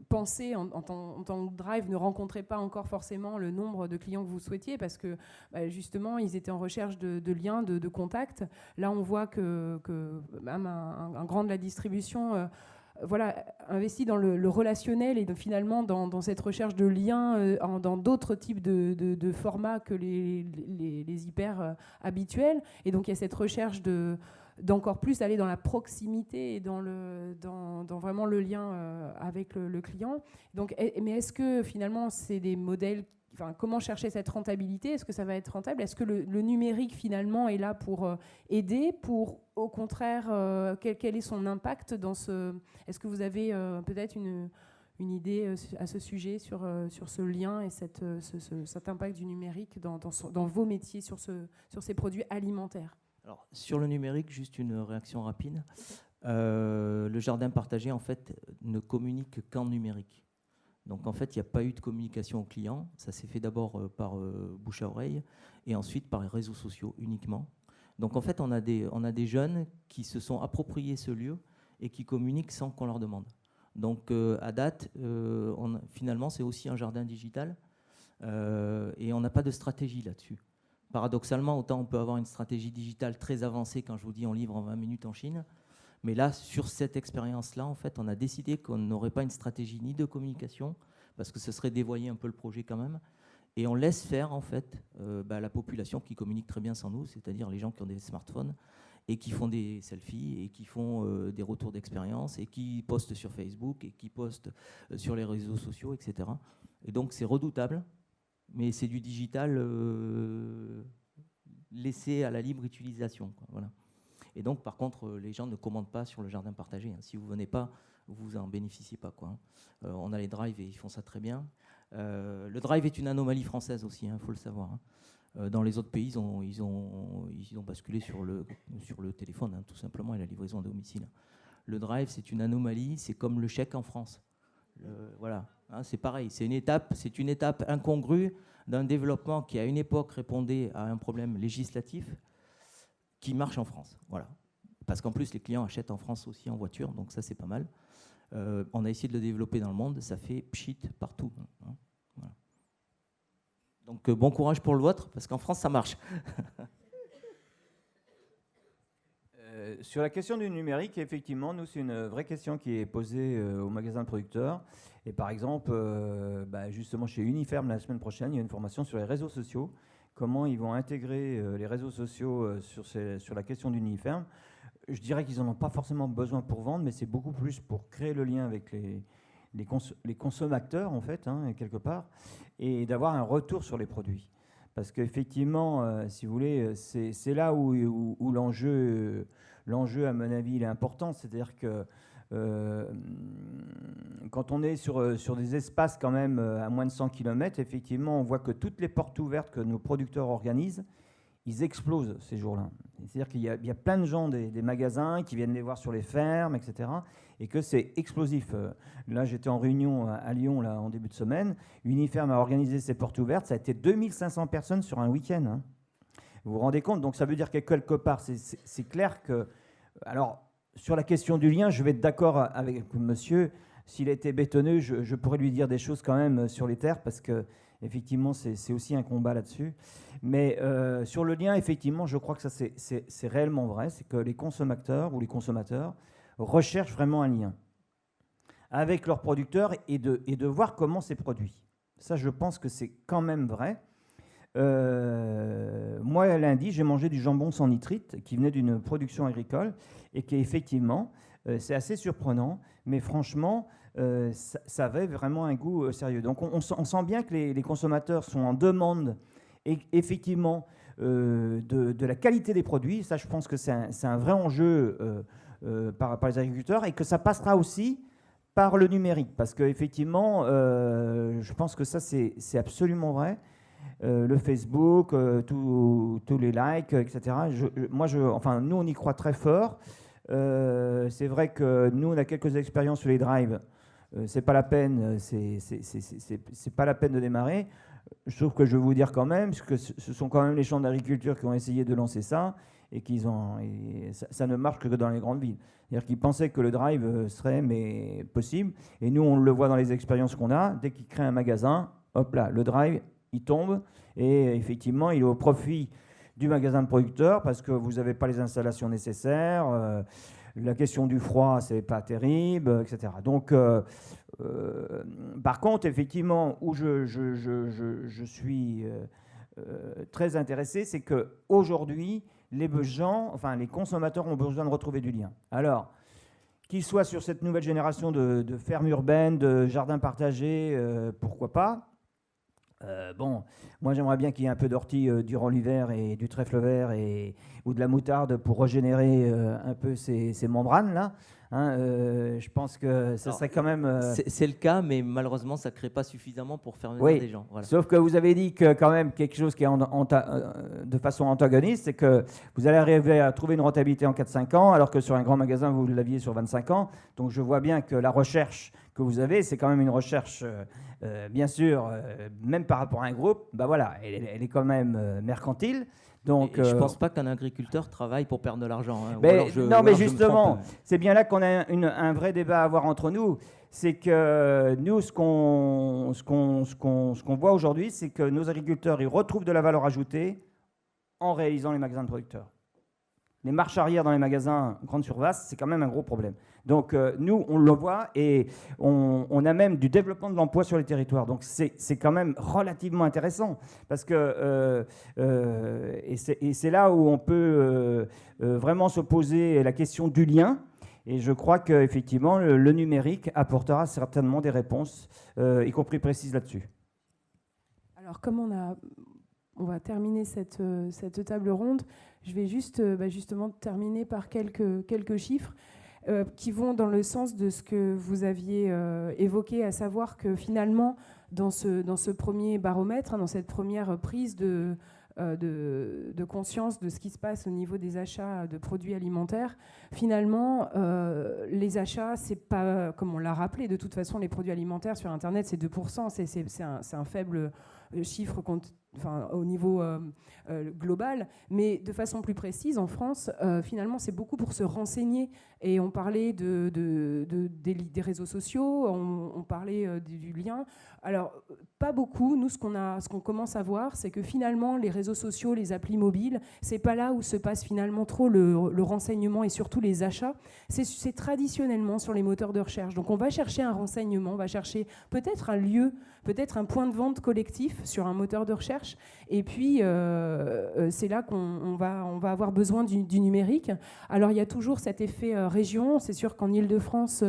pensé en tant que Drive ne rencontrait pas encore forcément le nombre de clients que vous souhaitiez parce que justement ils étaient en recherche de liens, de contacts. Là on voit que même un grand de la distribution investit dans le relationnel et finalement dans cette recherche de liens dans d'autres types de formats que les hyper habituels. Et donc il y a cette recherche d'encore plus aller dans la proximité et dans vraiment le lien avec le client. Donc, mais est-ce que finalement c'est des modèles, comment chercher cette rentabilité ? Est-ce que ça va être rentable ? Est-ce que le numérique finalement est là pour aider, pour au contraire, quel est son impact dans ce... Est-ce que vous avez peut-être une idée à ce sujet sur ce lien et cet impact du numérique dans vos métiers sur ces produits alimentaires ?
Alors, sur le numérique, juste une réaction rapide. Le jardin partagé, en fait, ne communique qu'en numérique. Donc, en fait, il n'y a pas eu de communication au client. Ça s'est fait d'abord par bouche à oreille et ensuite par les réseaux sociaux uniquement. Donc, en fait, on a des jeunes qui se sont appropriés ce lieu et qui communiquent sans qu'on leur demande. Donc, à date, finalement, c'est aussi un jardin digital et on n'a pas de stratégie là-dessus. Paradoxalement, autant on peut avoir une stratégie digitale très avancée quand je vous dis on livre en 20 minutes en Chine. Mais là, sur cette expérience-là, en fait, on a décidé qu'on n'aurait pas une stratégie ni de communication, parce que ce serait dévoyer un peu le projet quand même, Et on laisse faire en fait la population qui communique très bien sans nous, c'est-à-dire les gens qui ont des smartphones et qui font des selfies et qui font des retours d'expérience et qui postent sur Facebook et qui postent sur les réseaux sociaux, etc. Et donc c'est redoutable, mais c'est du digital laissé à la libre utilisation, quoi, voilà. Et donc par contre les gens ne commandent pas sur le jardin partagé, hein. Si vous venez pas, vous en bénéficiez pas, quoi, hein. On a les drives et ils font ça très bien. Le drive est une anomalie française aussi, il faut le savoir, hein. Dans les autres pays, ils ont basculé sur le téléphone, hein, tout simplement, et la livraison à domicile. Le drive, c'est une anomalie, c'est comme le chèque en France. Voilà, hein, c'est pareil, c'est une étape incongrue d'un développement qui, à une époque, répondait à un problème législatif qui marche en France. Voilà. Parce qu'en plus, les clients achètent en France aussi en voiture, donc ça, c'est pas mal. On a essayé de le développer dans le monde, ça fait pchit partout, hein. Voilà. Donc bon courage pour le vôtre, parce qu'en France ça marche.
Sur la question du numérique, effectivement, nous c'est une vraie question qui est posée aux magasins de producteurs. Et par exemple, justement chez Uniferm la semaine prochaine, il y a une formation sur les réseaux sociaux. Comment ils vont intégrer les réseaux sociaux sur la question d'Uniferm. Je dirais qu'ils n'en ont pas forcément besoin pour vendre, mais c'est beaucoup plus pour créer le lien avec les consommateurs, en fait, hein, quelque part, et d'avoir un retour sur les produits. Parce qu'effectivement, si vous voulez, c'est là où l'enjeu, à mon avis, il est important. C'est-à-dire que quand on est sur des espaces quand même à moins de 100 km, effectivement, on voit que toutes les portes ouvertes que nos producteurs organisent, ils explosent ces jours-là. C'est-à-dire qu'il y a plein de gens des magasins qui viennent les voir sur les fermes, etc. Et que c'est explosif. Là, j'étais en réunion à Lyon là, en début de semaine. Uniferm a organisé ses portes ouvertes. Ça a été 2500 personnes sur un week-end, hein. Vous vous rendez compte? Donc ça veut dire que quelque part, c'est clair que... Alors, sur la question du lien, je vais être d'accord avec monsieur. S'il était bétonneux, je pourrais lui dire des choses quand même sur les terres, parce que effectivement, c'est aussi un combat là-dessus. Mais sur le lien, effectivement, je crois que ça, c'est réellement vrai. C'est que les consommateurs ou les consommateurs recherchent vraiment un lien avec leurs producteurs et de voir comment c'est produit. Ça, je pense que c'est quand même vrai. Moi, lundi, j'ai mangé du jambon sans nitrite qui venait d'une production agricole et qui, effectivement, c'est assez surprenant, mais franchement... ça avait vraiment un goût sérieux. Donc on sent bien que les consommateurs sont en demande effectivement de la qualité des produits. Ça, je pense que c'est un vrai enjeu par les agriculteurs, et que ça passera aussi par le numérique, parce qu'effectivement, je pense que ça, c'est absolument vrai. Le Facebook, tous les likes, etc. Nous, on y croit très fort. C'est vrai que nous, on a quelques expériences sur les drives. C'est pas la peine, c'est pas la peine de démarrer. Sauf que je vais vous dire quand même, parce que ce sont quand même les chambres d'agriculture qui ont essayé de lancer ça, et ça ne marche que dans les grandes villes. C'est-à-dire qu'ils pensaient que le drive serait possible, et nous on le voit dans les expériences qu'on a. Dès qu'ils créent un magasin, hop là, le drive il tombe, et effectivement il est au profit du magasin de producteur, parce que vous n'avez pas les installations nécessaires. La question du froid, c'est pas terrible, etc. Donc, par contre, effectivement, où je suis très intéressé, c'est qu'aujourd'hui, les consommateurs ont besoin de retrouver du lien. Alors, qu'ils soient sur cette nouvelle génération de fermes urbaines, de jardins partagés, pourquoi pas. Moi j'aimerais bien qu'il y ait un peu d'ortie durant l'hiver, et du trèfle vert ou de la moutarde pour régénérer un peu ces membranes là, hein. Je pense que ça serait quand même...
C'est le cas, mais malheureusement ça ne crée pas suffisamment pour faire venir des gens. Voilà.
Sauf que vous avez dit que quand même quelque chose qui est de façon antagoniste, c'est que vous allez arriver à trouver une rentabilité en 4-5 ans, alors que sur un grand magasin vous l'aviez sur 25 ans. Donc je vois bien que la recherche que vous avez, c'est quand même une recherche, bien sûr, même par rapport à un groupe, elle est quand même mercantile. Donc,
je ne pense pas qu'un agriculteur travaille pour perdre de l'argent, hein.
Mais justement, c'est bien là qu'on a un vrai débat à avoir entre nous. C'est que nous, ce qu'on voit aujourd'hui, c'est que nos agriculteurs, ils retrouvent de la valeur ajoutée en réalisant les magasins de producteurs. les marches arrière dans les magasins grande surface, c'est quand même un gros problème. Donc nous, on le voit et on a même du développement de l'emploi sur les territoires. Donc c'est quand même relativement intéressant parce que et c'est là où on peut vraiment se poser la question du lien. Et je crois qu'effectivement, le numérique apportera certainement des réponses, y compris précises là-dessus.
Alors, comme on va terminer cette table ronde, je vais justement terminer par quelques chiffres qui vont dans le sens de ce que vous aviez évoqué, à savoir que finalement, dans ce premier baromètre, dans cette première prise de conscience de ce qui se passe au niveau des achats de produits alimentaires, finalement, les achats, c'est pas, comme on l'a rappelé, de toute façon, les produits alimentaires sur Internet, c'est 2%, c'est un faible chiffre au niveau global, mais de façon plus précise, en France, finalement, c'est beaucoup pour se renseigner. Et on parlait des réseaux sociaux, on parlait du lien. Alors, pas beaucoup. Nous, ce qu'on commence à voir, c'est que finalement, les réseaux sociaux, les applis mobiles, c'est pas là où se passe finalement trop le renseignement et surtout les achats. C'est traditionnellement sur les moteurs de recherche. Donc, on va chercher un renseignement, on va chercher peut-être un lieu, peut-être un point de vente collectif sur un moteur de recherche. Et puis, c'est là qu'on va avoir besoin du numérique. Alors, il y a toujours cet effet région. C'est sûr qu'en Île-de-France,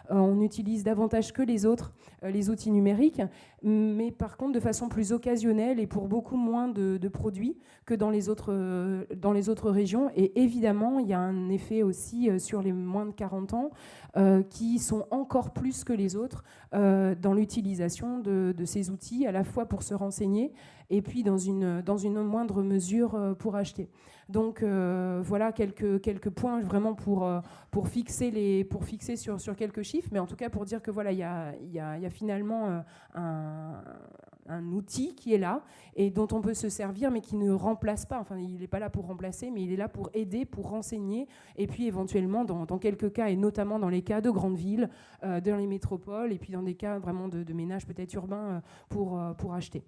on utilise davantage que les autres les outils numériques, mais par contre de façon plus occasionnelle et pour beaucoup moins de produits que dans les autres régions. Et évidemment, il y a un effet aussi sur les moins de 40 ans qui sont encore plus que les autres dans l'utilisation de ces outils, à la fois pour se renseigner et puis dans une moindre mesure pour acheter. Donc voilà quelques points vraiment pour fixer sur quelques chiffres, mais en tout cas pour dire que voilà, il y a finalement un outil qui est là et dont on peut se servir, mais qui ne remplace pas. Enfin, il n'est pas là pour remplacer, mais il est là pour aider, pour renseigner, et puis éventuellement, dans quelques cas, et notamment dans les cas de grandes villes, dans les métropoles, et puis dans des cas vraiment de ménages peut-être urbains pour acheter.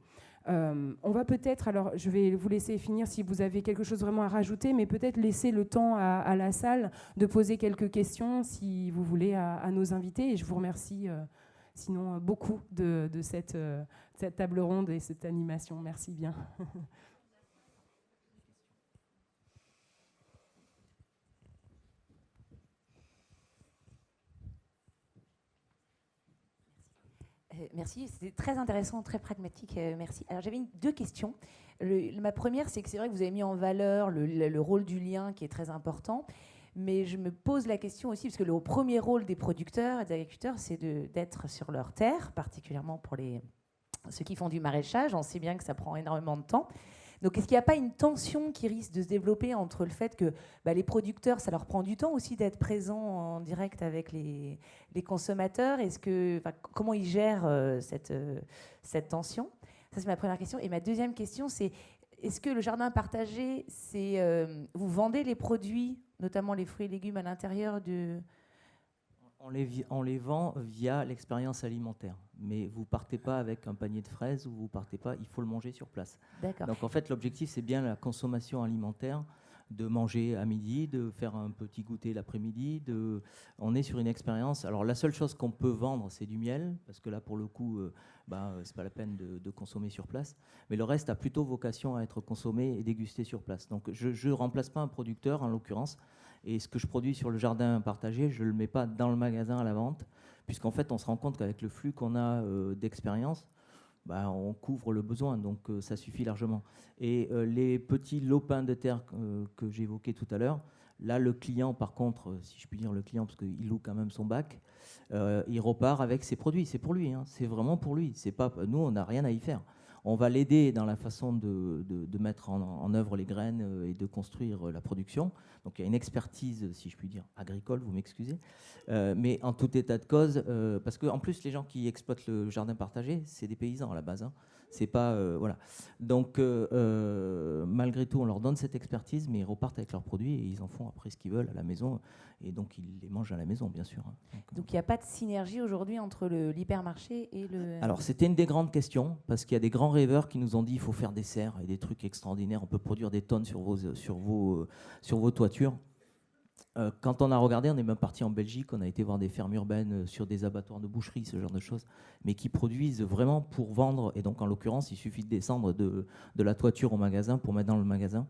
On va peut-être, alors je vais vous laisser finir si vous avez quelque chose vraiment à rajouter, mais peut-être laisser le temps à la salle de poser quelques questions, si vous voulez, à nos invités. Et je vous remercie sinon beaucoup de cette table ronde et cette animation. Merci bien.
Merci, c'était très intéressant, très pragmatique, merci. Alors j'avais deux questions. Ma première, c'est que c'est vrai que vous avez mis en valeur le rôle du lien qui est très important, mais je me pose la question aussi, parce que le premier rôle des producteurs et des agriculteurs, c'est d'être sur leur terre, particulièrement pour ceux qui font du maraîchage. On sait bien que ça prend énormément de temps. Donc, est-ce qu'il n'y a pas une tension qui risque de se développer entre le fait que les producteurs, ça leur prend du temps aussi d'être présents en direct avec les consommateurs? Comment ils gèrent cette tension? Ça, c'est ma première question. Et ma deuxième question, c'est est-ce que le jardin partagé, vous vendez les produits, notamment les fruits et légumes, à l'intérieur de...
On les vend via l'expérience alimentaire. Mais vous ne partez pas avec un panier de fraises ou vous ne partez pas, il faut le manger sur place.
D'accord.
Donc en fait, l'objectif, c'est bien la consommation alimentaire, de manger à midi, de faire un petit goûter l'après-midi. On est sur une expérience. Alors la seule chose qu'on peut vendre, c'est du miel, parce que là, pour le coup, c'est pas la peine de consommer sur place. Mais le reste a plutôt vocation à être consommé et dégusté sur place. Donc je ne remplace pas un producteur, en l'occurrence. Et ce que je produis sur le jardin partagé, je ne le mets pas dans le magasin à la vente, puisqu'en fait, on se rend compte qu'avec le flux qu'on a d'expérience, on couvre le besoin, donc ça suffit largement. Et les petits lopins de terre que j'évoquais tout à l'heure, là, le client, par contre, si je puis dire le client, parce qu'il loue quand même son bac, il repart avec ses produits. C'est pour lui, hein, c'est vraiment pour lui. C'est pas, nous, on n'a rien à y faire. On va l'aider dans la façon de mettre en œuvre les graines et de construire la production. Donc il y a une expertise, si je puis dire, agricole, vous m'excusez. Mais en tout état de cause, parce qu'en plus, les gens qui exploitent le jardin partagé, c'est des paysans à la base. Hein. C'est pas voilà. Donc malgré tout, on leur donne cette expertise, mais ils repartent avec leurs produits et ils en font après ce qu'ils veulent à la maison. Et donc ils les mangent à la maison, bien sûr.
Donc il n'y a pas de synergie aujourd'hui entre l'hypermarché et le...
Alors c'était une des grandes questions, parce qu'il y a des grands rêveurs qui nous ont dit il faut faire des serres et des trucs extraordinaires, on peut produire des tonnes sur vos toitures. Quand on a regardé, on est même parti en Belgique, on a été voir des fermes urbaines sur des abattoirs de boucherie, ce genre de choses, mais qui produisent vraiment pour vendre. Et donc en l'occurrence, il suffit de descendre de la toiture au magasin pour mettre dans le magasin.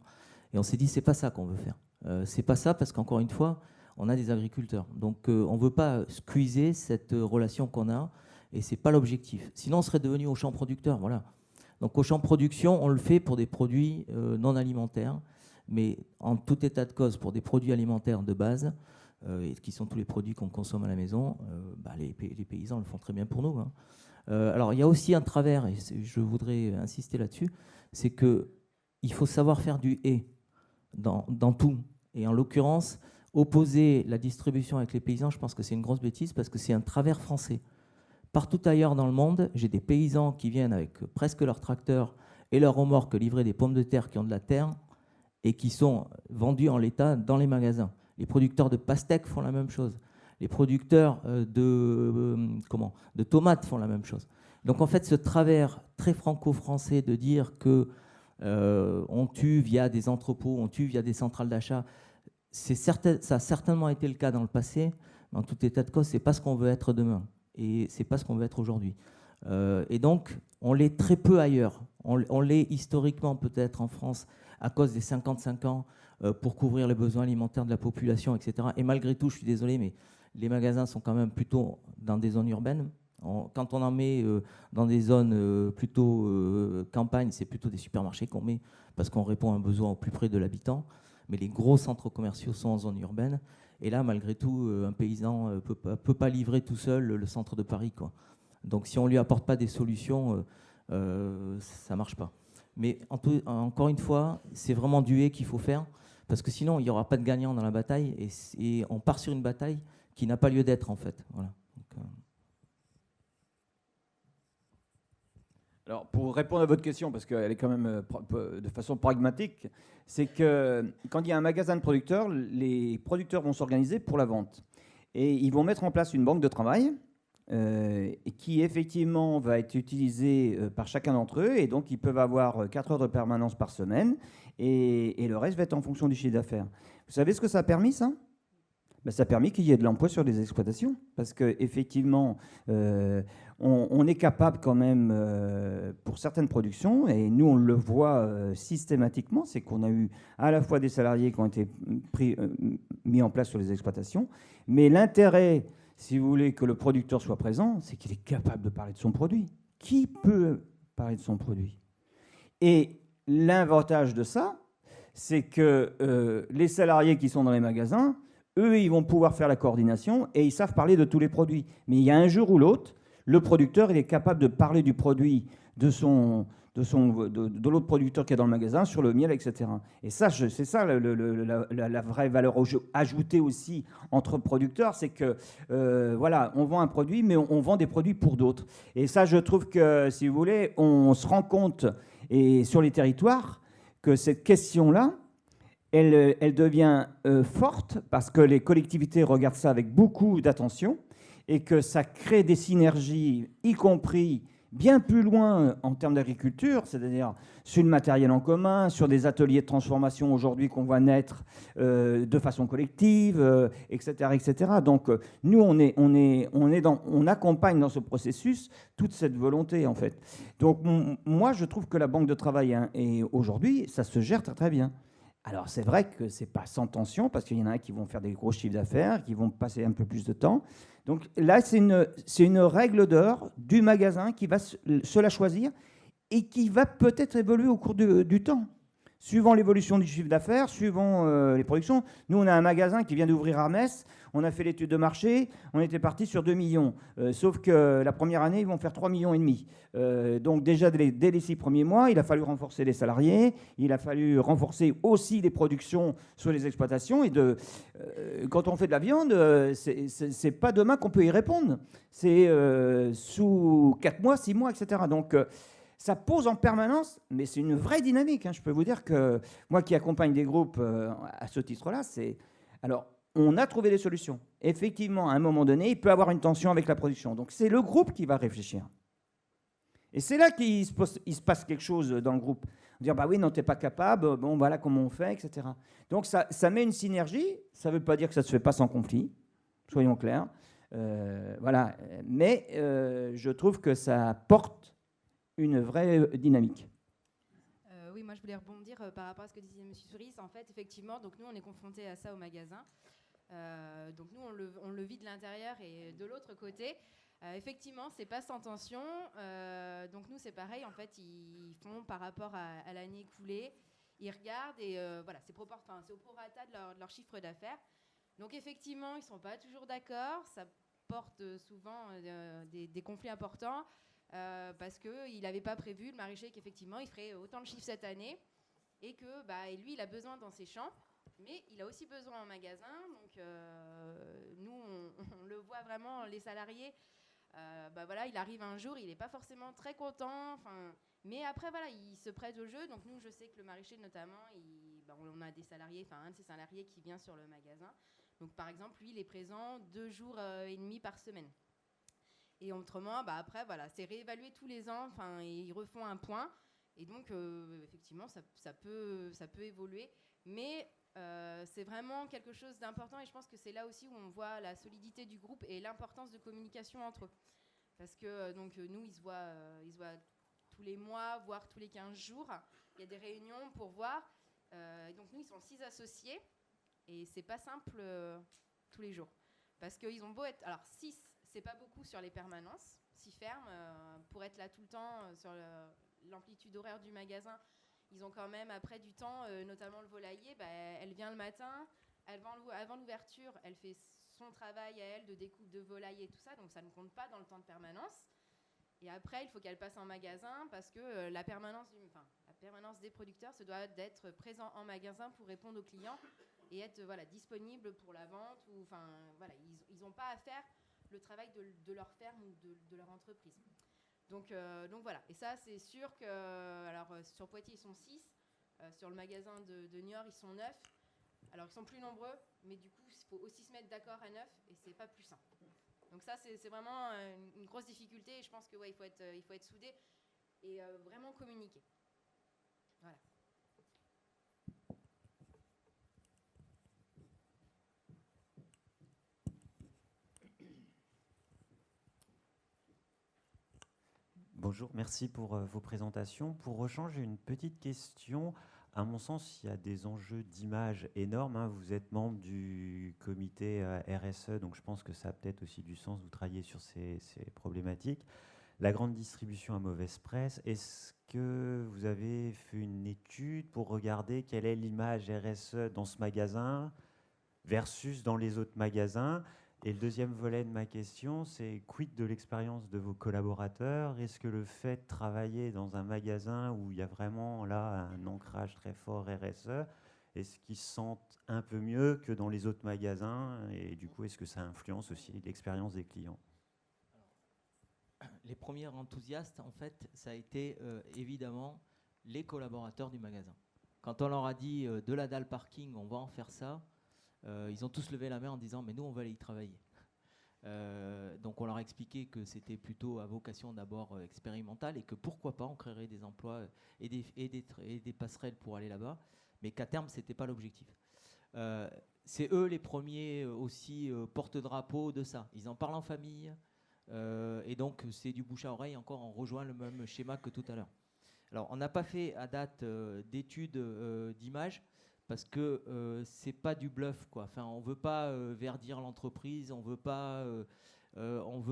Et on s'est dit c'est pas ça qu'on veut faire. C'est pas ça parce qu'encore une fois, on a des agriculteurs. Donc on ne veut pas squeezer cette relation qu'on a, et ce n'est pas l'objectif. Sinon, on serait devenu Auchan producteur. Voilà. Donc Auchan production, on le fait pour des produits non alimentaires, mais en tout état de cause, pour des produits alimentaires de base, qui sont tous les produits qu'on consomme à la maison, les paysans le font très bien pour nous. Hein. Alors il y a aussi un travers, et je voudrais insister là-dessus, c'est qu'il faut savoir faire du « et » dans tout. Et en l'occurrence, opposer la distribution avec les paysans, je pense que c'est une grosse bêtise parce que c'est un travers français. Partout ailleurs dans le monde, j'ai des paysans qui viennent avec presque leur tracteur et leur remorque livrer des pommes de terre qui ont de la terre et qui sont vendus en l'état dans les magasins. Les producteurs de pastèques font la même chose. Les producteurs de tomates font la même chose. Donc en fait, ce travers très franco-français de dire que on tue via des entrepôts, on tue via des centrales d'achat, ça a certainement été le cas dans le passé, mais en tout état de cause, ce n'est pas ce qu'on veut être demain. Et ce n'est pas ce qu'on veut être aujourd'hui. Et donc, on l'est très peu ailleurs. On l'est historiquement peut-être en France à cause des 55 ans pour couvrir les besoins alimentaires de la population, etc. Et malgré tout, je suis désolé, mais les magasins sont quand même plutôt dans des zones urbaines. Quand on en met dans des zones plutôt campagne, c'est plutôt des supermarchés qu'on met parce qu'on répond à un besoin au plus près de l'habitant. Mais les gros centres commerciaux sont en zone urbaine. Et là, malgré tout, un paysan ne peut pas livrer tout seul le centre de Paris, quoi. Donc si on ne lui apporte pas des solutions, ça ne marche pas. Mais encore une fois, c'est vraiment du « et » qu'il faut faire, parce que sinon, il n'y aura pas de gagnant dans la bataille, et on part sur une bataille qui n'a pas lieu d'être, en fait. Voilà. Donc,
Alors, pour répondre à votre question, parce qu'elle est quand même de façon pragmatique, c'est que quand il y a un magasin de producteurs, les producteurs vont s'organiser pour la vente. Et ils vont mettre en place une banque de travail qui, effectivement, va être utilisée par chacun d'entre eux. Et donc, ils peuvent avoir 4 heures de permanence par semaine. Et le reste va être en fonction du chiffre d'affaires. Vous savez ce que ça a permis, ça ? Ça a permis qu'il y ait de l'emploi sur les exploitations. Parce qu'effectivement, on est capable quand même, pour certaines productions, et nous on le voit systématiquement, c'est qu'on a eu à la fois des salariés qui ont été mis en place sur les exploitations, mais l'intérêt, si vous voulez, que le producteur soit présent, c'est qu'il est capable de parler de son produit. Qui peut parler de son produit ? Et l'avantage de ça, c'est que les salariés qui sont dans les magasins, eux, ils vont pouvoir faire la coordination et ils savent parler de tous les produits. Mais il y a un jour ou l'autre, le producteur, il est capable de parler du produit de l'autre producteur qui est dans le magasin, sur le miel, etc. Et ça, c'est ça la vraie valeur ajoutée aussi entre producteurs, c'est que voilà, on vend un produit, mais on vend des produits pour d'autres. Et ça, je trouve que, si vous voulez, on se rend compte, et sur les territoires, que cette question-là, elle devient forte parce que les collectivités regardent ça avec beaucoup d'attention et que ça crée des synergies, y compris bien plus loin en termes d'agriculture, c'est-à-dire sur le matériel en commun, sur des ateliers de transformation aujourd'hui qu'on voit naître de façon collective, etc., etc. Donc nous, on accompagne dans ce processus toute cette volonté en fait. Donc moi, je trouve que la banque de travail et aujourd'hui, ça se gère très très bien. Alors, c'est vrai que ce n'est pas sans tension, parce qu'il y en a qui vont faire des gros chiffres d'affaires, qui vont passer un peu plus de temps. Donc là, c'est une règle d'or du magasin qui va se la choisir et qui va peut-être évoluer au cours du temps. Suivant l'évolution du chiffre d'affaires, suivant les productions. Nous, on a un magasin qui vient d'ouvrir à Metz. On a fait l'étude de marché. On était parti sur 2 millions. Sauf que la première année, ils vont faire 3,5 millions. Donc déjà, dès les 6 premiers mois, il a fallu renforcer les salariés. Il a fallu renforcer aussi les productions sur les exploitations. Et quand on fait de la viande, c'est pas demain qu'on peut y répondre. C'est sous 4 mois, 6 mois, etc. Donc Ça pose en permanence, mais c'est une vraie dynamique. Je peux vous dire que moi qui accompagne des groupes à ce titre-là, c'est... Alors, on a trouvé des solutions. Effectivement, à un moment donné, il peut y avoir une tension avec la production. Donc, c'est le groupe qui va réfléchir. Et c'est là qu'il se passe quelque chose dans le groupe. Dire, bah oui, non, t'es pas capable, bon, voilà comment on fait, etc. Donc, ça met une synergie. Ça ne veut pas dire que ça ne se fait pas sans conflit, soyons clairs. Voilà. Mais je trouve que ça porte une vraie dynamique.
Oui, moi je voulais rebondir par rapport à ce que disait M. Souris. En fait, effectivement, donc nous on est confrontés à ça au magasin. Donc nous on le vit de l'intérieur et de l'autre côté. Effectivement, c'est pas sans tension. Donc nous c'est pareil. En fait, ils font par rapport à l'année écoulée. Ils regardent et voilà, c'est au prorata de leur chiffre d'affaires. Donc effectivement, ils sont pas toujours d'accord. Ça porte souvent des conflits importants. Parce qu'il n'avait pas prévu, le maraîcher, qu'effectivement il ferait autant de chiffres cette année et que et lui il a besoin dans ses champs, mais il a aussi besoin en magasin. Donc nous on le voit vraiment, les salariés, voilà, il arrive un jour, il n'est pas forcément très content, mais après voilà, il se prête au jeu. Donc nous, je sais que le maraîcher notamment, on a des salariés, un de ces salariés qui vient sur le magasin. Donc par exemple, lui il est présent 2 jours et demi par semaine. Et autrement, après, voilà, c'est réévalué tous les ans, et ils refont un point. Et donc, effectivement, ça peut évoluer. Mais c'est vraiment quelque chose d'important. Et je pense que c'est là aussi où on voit la solidité du groupe et l'importance de communication entre eux. Parce que donc, nous, ils se voient tous les mois, voire tous les 15 jours. Il y a des réunions pour voir. Donc, nous, ils sont 6 associés. Et c'est pas simple tous les jours. Parce qu'ils ont beau être... Alors, 6... C'est pas beaucoup sur les permanences, si fermes, pour être là tout le temps sur l'amplitude horaire du magasin. Ils ont quand même après du temps, notamment le volailler, elle vient le matin, avant l'ouverture, elle fait son travail à elle de découpe de volaille et tout ça, donc ça ne compte pas dans le temps de permanence. Et après, il faut qu'elle passe en magasin parce que la permanence des producteurs se doit d'être présent en magasin pour répondre aux clients et être disponible pour la vente. Ils n'ont pas à faire le travail de leur ferme ou de leur entreprise. Donc voilà. Et ça, c'est sûr que... Alors, sur Poitiers, ils sont 6. Sur le magasin de Niort, ils sont 9. Alors, ils sont plus nombreux, mais du coup, il faut aussi se mettre d'accord à 9, et c'est pas plus simple. Donc ça, c'est vraiment une grosse difficulté, et je pense que il faut être soudé et vraiment communiquer. Voilà.
Bonjour, merci pour vos présentations. Pour Rechange, j'ai une petite question. À mon sens, il y a des enjeux d'image énormes. Vous êtes membre du comité RSE, donc je pense que ça a peut-être aussi du sens, vous travaillez sur ces problématiques. La grande distribution à mauvaise presse, est-ce que vous avez fait une étude pour regarder quelle est l'image RSE dans ce magasin versus dans les autres magasins ? Et le deuxième volet de ma question, c'est quid de l'expérience de vos collaborateurs ? Est-ce que le fait de travailler dans un magasin où il y a vraiment là un ancrage très fort RSE, est-ce qu'ils se sentent un peu mieux que dans les autres magasins ? Et du coup, est-ce que ça influence aussi l'expérience des clients ?
Les premiers enthousiastes, en fait, ça a été évidemment les collaborateurs du magasin. Quand on leur a dit de la dalle parking, on va en faire ça, ils ont tous levé la main en disant mais nous on va aller y travailler. Donc on leur a expliqué que c'était plutôt à vocation d'abord expérimentale et que pourquoi pas on créerait des emplois et des passerelles pour aller là-bas, mais qu'à terme c'était pas l'objectif. C'est eux les premiers aussi porte-drapeau de ça. Ils en parlent en famille et donc c'est du bouche à oreille. Encore on rejoint le même schéma que tout à l'heure. Alors on n'a pas fait à date d'études d'image. Parce que c'est pas du bluff, quoi. Enfin, on veut pas verdir l'entreprise, on veut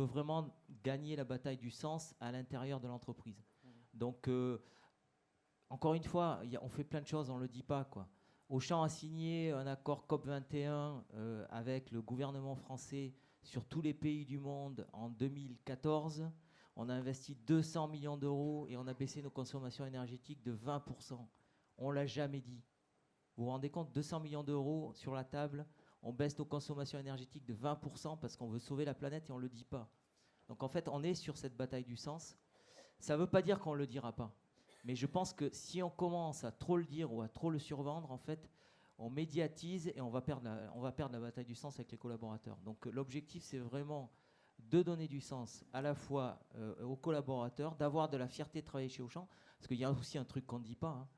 vraiment gagner la bataille du sens à l'intérieur de l'entreprise. Donc, encore une fois, on fait plein de choses, on le dit pas, quoi. Auchan a signé un accord COP21 avec le gouvernement français sur tous les pays du monde en 2014. On a investi 200 millions d'euros et on a baissé nos consommations énergétiques de 20%. On l'a jamais dit. Vous vous rendez compte, 200 millions d'euros sur la table, on baisse nos consommations énergétiques de 20% parce qu'on veut sauver la planète et on ne le dit pas. Donc en fait, on est sur cette bataille du sens. Ça ne veut pas dire qu'on ne le dira pas. Mais je pense que si on commence à trop le dire ou à trop le survendre, en fait, on médiatise et on va perdre la bataille du sens avec les collaborateurs. Donc l'objectif, c'est vraiment de donner du sens à la fois aux collaborateurs, d'avoir de la fierté de travailler chez Auchan, parce qu'il y a aussi un truc qu'on ne dit pas.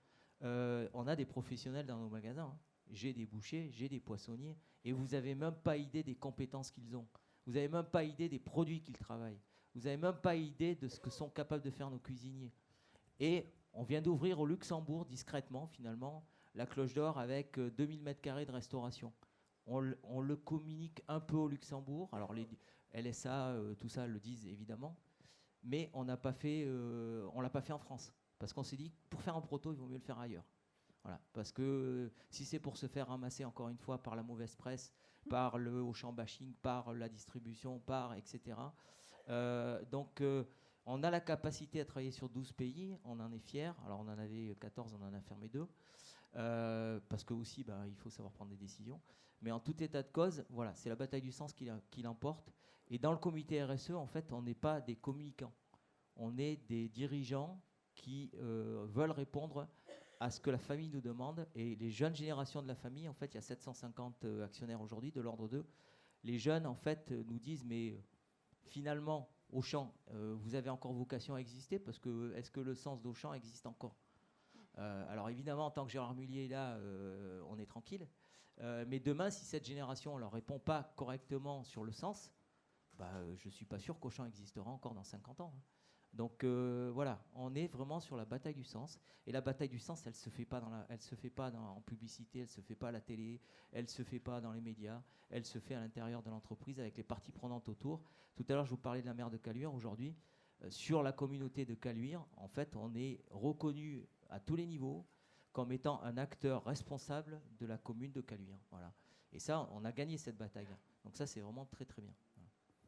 On a des professionnels dans nos magasins. J'ai des bouchers, j'ai des poissonniers, et vous n'avez même pas idée des compétences qu'ils ont. Vous n'avez même pas idée des produits qu'ils travaillent. Vous n'avez même pas idée de ce que sont capables de faire nos cuisiniers. Et on vient d'ouvrir au Luxembourg, discrètement, finalement, la Cloche d'Or avec 2000 m² de restauration. On le communique un peu au Luxembourg. Alors les LSA, tout ça le disent évidemment. Mais on l'a pas fait en France. Parce qu'on s'est dit, pour faire un proto, il vaut mieux le faire ailleurs. Voilà. Parce que si c'est pour se faire ramasser, encore une fois, par la mauvaise presse, par le Auchan bashing, par la distribution, etc. On a la capacité à travailler sur 12 pays, on en est fiers. Alors on en avait 14, on en a fermé 2. Parce que aussi, il faut savoir prendre des décisions. Mais en tout état de cause, voilà, c'est la bataille du sens qui l'emporte. Et dans le comité RSE, en fait, on n'est pas des communicants. On est des dirigeants qui veulent répondre à ce que la famille nous demande. Et les jeunes générations de la famille, en fait, il y a 750 actionnaires aujourd'hui, de l'ordre 2. Les jeunes, en fait, nous disent, mais finalement, Auchan, vous avez encore vocation à exister, parce que est-ce que le sens d'Auchan existe encore ? Alors évidemment, en tant que Gérard Mullier est là, on est tranquille. Mais demain, si cette génération ne leur répond pas correctement sur le sens, je ne suis pas sûr qu'Auchan existera encore dans 50 ans. Donc voilà, on est vraiment sur la bataille du sens. Et la bataille du sens, elle ne se fait pas en publicité, elle ne se fait pas à la télé, elle ne se fait pas dans les médias, elle se fait à l'intérieur de l'entreprise avec les parties prenantes autour. Tout à l'heure, je vous parlais de la maire de Caluire. Aujourd'hui, sur la communauté de Caluire, en fait, on est reconnu à tous les niveaux comme étant un acteur responsable de la commune de Caluire. Voilà. Et ça, on a gagné cette bataille-là. Donc ça, c'est vraiment très très bien.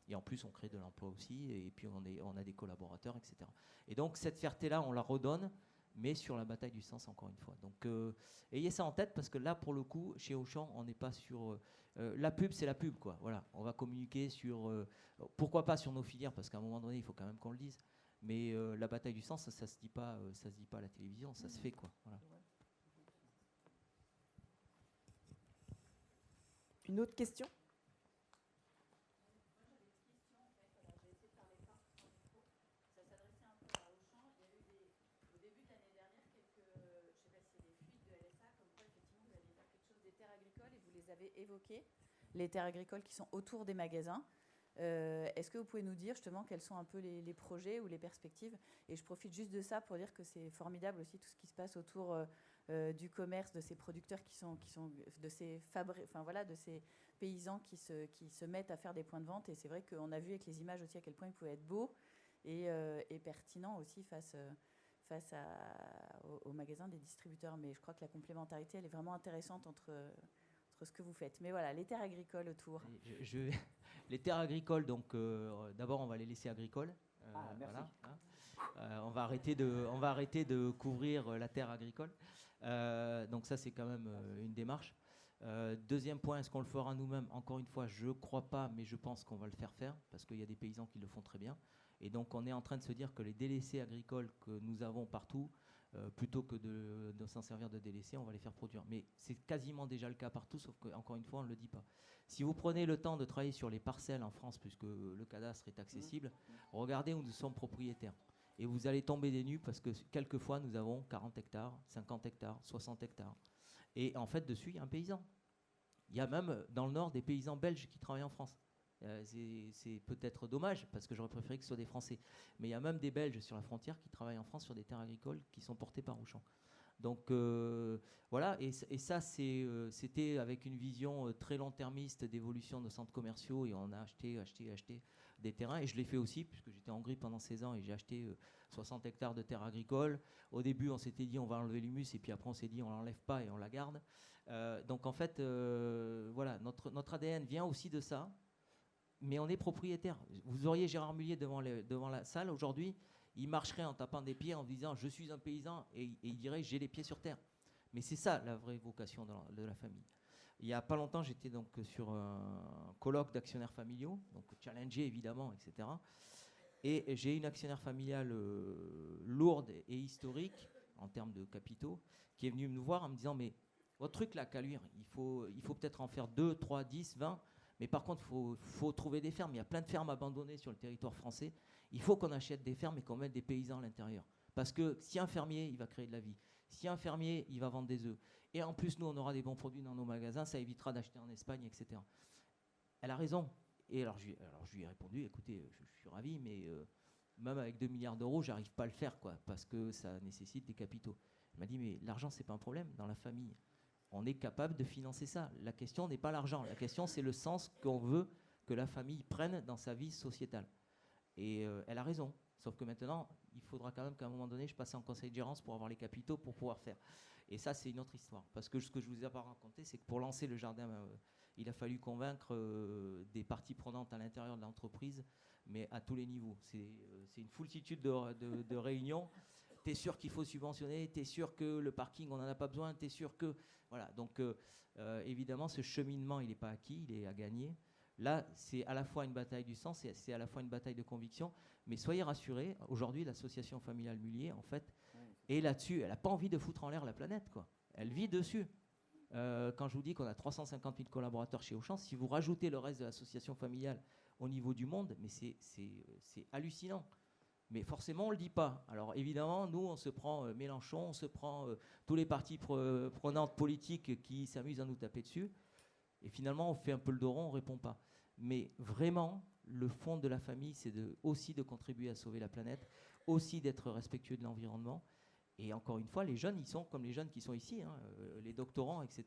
Et en plus, on crée de l'emploi aussi, et puis on a des collaborateurs, etc. Et donc, cette fierté-là, on la redonne, mais sur la bataille du sens, encore une fois. Donc, ayez ça en tête, parce que là, pour le coup, chez Auchan, on n'est pas sur... la pub, c'est la pub, quoi. Voilà. On va communiquer sur... pourquoi pas sur nos filières, parce qu'à un moment donné, il faut quand même qu'on le dise. Mais la bataille du sens, ça se dit pas à la télévision, ça se fait, quoi. Voilà.
Une autre question ? Avez évoqué les terres agricoles qui sont autour des magasins. Est-ce que vous pouvez nous dire justement quels sont un peu les projets ou les perspectives ? Et je profite juste de ça pour dire que c'est formidable aussi tout ce qui se passe autour du commerce, de ces producteurs qui sont de ces de ces paysans qui se mettent à faire des points de vente. Et c'est vrai qu'on a vu avec les images aussi à quel point ils pouvaient être beaux et pertinents aussi face aux magasins des distributeurs. Mais je crois que la complémentarité, elle est vraiment intéressante entre ce que vous faites. Mais voilà, les terres agricoles autour.
Les terres agricoles, donc d'abord on va les laisser agricoles.
Merci.
Voilà, hein. On va arrêter de couvrir la terre agricole. Donc ça, c'est quand même une démarche. Deuxième point, est-ce qu'on le fera nous-mêmes ? Encore une fois, je ne crois pas, mais je pense qu'on va le faire, parce qu'il y a des paysans qui le font très bien. Et donc on est en train de se dire que les délaissés agricoles que nous avons partout, plutôt que de s'en servir de délaissés, on va les faire produire. Mais c'est quasiment déjà le cas partout, sauf qu'encore une fois, on ne le dit pas. Si vous prenez le temps de travailler sur les parcelles en France, puisque le cadastre est accessible, regardez où nous sommes propriétaires. Et vous allez tomber des nues, parce que quelquefois, nous avons 40 hectares, 50 hectares, 60 hectares. Et en fait, dessus, il y a un paysan. Il y a même, dans le Nord, des paysans belges qui travaillent en France. C'est peut-être dommage, parce que j'aurais préféré que ce soit des Français. Mais il y a même des Belges sur la frontière qui travaillent en France sur des terres agricoles qui sont portées par Auchan. Donc voilà, et ça c'était avec une vision très long-termiste d'évolution de nos centres commerciaux, et on a acheté des terrains, et je l'ai fait aussi, puisque j'étais en Hongrie pendant 16 ans, et j'ai acheté 60 hectares de terres agricoles. Au début, on s'était dit on va enlever l'humus, et puis après on s'est dit on l'enlève pas et on la garde. Donc en fait, voilà, notre ADN vient aussi de ça. Mais on est propriétaire. Vous auriez Gérard Mullier devant la salle aujourd'hui, il marcherait en tapant des pieds en disant je suis un paysan, et il dirait j'ai les pieds sur terre. Mais c'est ça la vraie vocation de la famille. Il n'y a pas longtemps, j'étais donc sur un colloque d'actionnaires familiaux, donc challengé évidemment, etc. Et j'ai une actionnaire familiale lourde et historique, en termes de capitaux, qui est venue me voir en me disant, mais votre truc là, Caluire, il faut peut-être en faire 2, 3, 10, 20, mais par contre, il faut trouver des fermes. Il y a plein de fermes abandonnées sur le territoire français. Il faut qu'on achète des fermes et qu'on mette des paysans à l'intérieur. Parce que si un fermier, il va créer de la vie. Si un fermier, il va vendre des œufs. Et en plus, nous, on aura des bons produits dans nos magasins, ça évitera d'acheter en Espagne, etc. Elle a raison. Et alors, je lui ai répondu, écoutez, je suis ravi, mais même avec 2 milliards d'euros, j'arrive pas à le faire, quoi, parce que ça nécessite des capitaux. Elle m'a dit, mais l'argent, c'est pas un problème dans la famille. On est capable de financer ça. La question n'est pas l'argent. La question, c'est le sens qu'on veut que la famille prenne dans sa vie sociétale. Et elle a raison. Sauf que maintenant, il faudra quand même qu'à un moment donné, je passe en conseil de gérance pour avoir les capitaux pour pouvoir faire. Et ça, c'est une autre histoire. Parce que ce que je ne vous ai pas raconté, c'est que pour lancer le jardin, il a fallu convaincre des parties prenantes à l'intérieur de l'entreprise, mais à tous les niveaux. C'est une foultitude de réunions. T'es sûr qu'il faut subventionner, t'es sûr que le parking, on n'en a pas besoin, t'es sûr que... Voilà, donc évidemment, ce cheminement, il n'est pas acquis, il est à gagner. Là, c'est à la fois une bataille du sens, c'est à la fois une bataille de conviction, mais soyez rassurés, aujourd'hui, l'association familiale Mullier, en fait, est là-dessus. Elle n'a pas envie de foutre en l'air la planète, quoi. Elle vit dessus. Quand je vous dis qu'on a 350 000 collaborateurs chez Auchan, si vous rajoutez le reste de l'association familiale au niveau du monde, mais c'est hallucinant. Mais forcément, on ne le dit pas. Alors évidemment, nous, on se prend Mélenchon, on se prend tous les partis prenantes politiques qui s'amusent à nous taper dessus. Et finalement, on fait un peu le dos rond, on ne répond pas. Mais vraiment, le fond de la famille, c'est aussi de contribuer à sauver la planète, aussi d'être respectueux de l'environnement. Et encore une fois, les jeunes, ils sont comme les jeunes qui sont ici, hein, les doctorants, etc.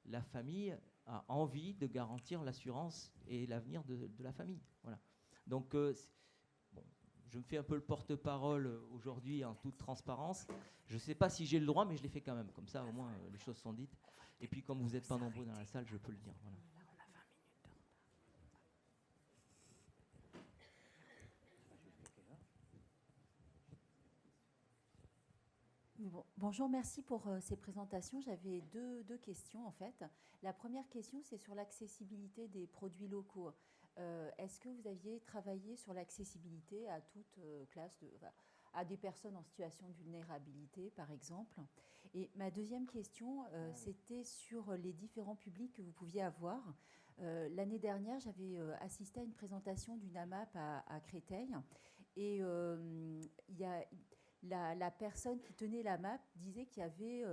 La famille a envie de garantir l'assurance et l'avenir de la famille. Voilà. Donc, bon, je me fais un peu le porte-parole aujourd'hui en toute transparence. Je ne sais pas si j'ai le droit, mais je l'ai fait quand même. Comme ça, au moins, les choses sont dites. Et puis, comme vous n'êtes pas nombreux dans la salle, je peux le dire. Voilà.
Bonjour, merci pour ces présentations. J'avais deux questions en fait. La première question, c'est sur l'accessibilité des produits locaux. Est-ce que vous aviez travaillé sur l'accessibilité à toute classe, à des personnes en situation de vulnérabilité, par exemple? Et ma deuxième question, c'était sur les différents publics que vous pouviez avoir. L'année dernière, j'avais assisté à une présentation d'une AMAP à Créteil. Et il y a... La personne qui tenait la map disait qu'il y avait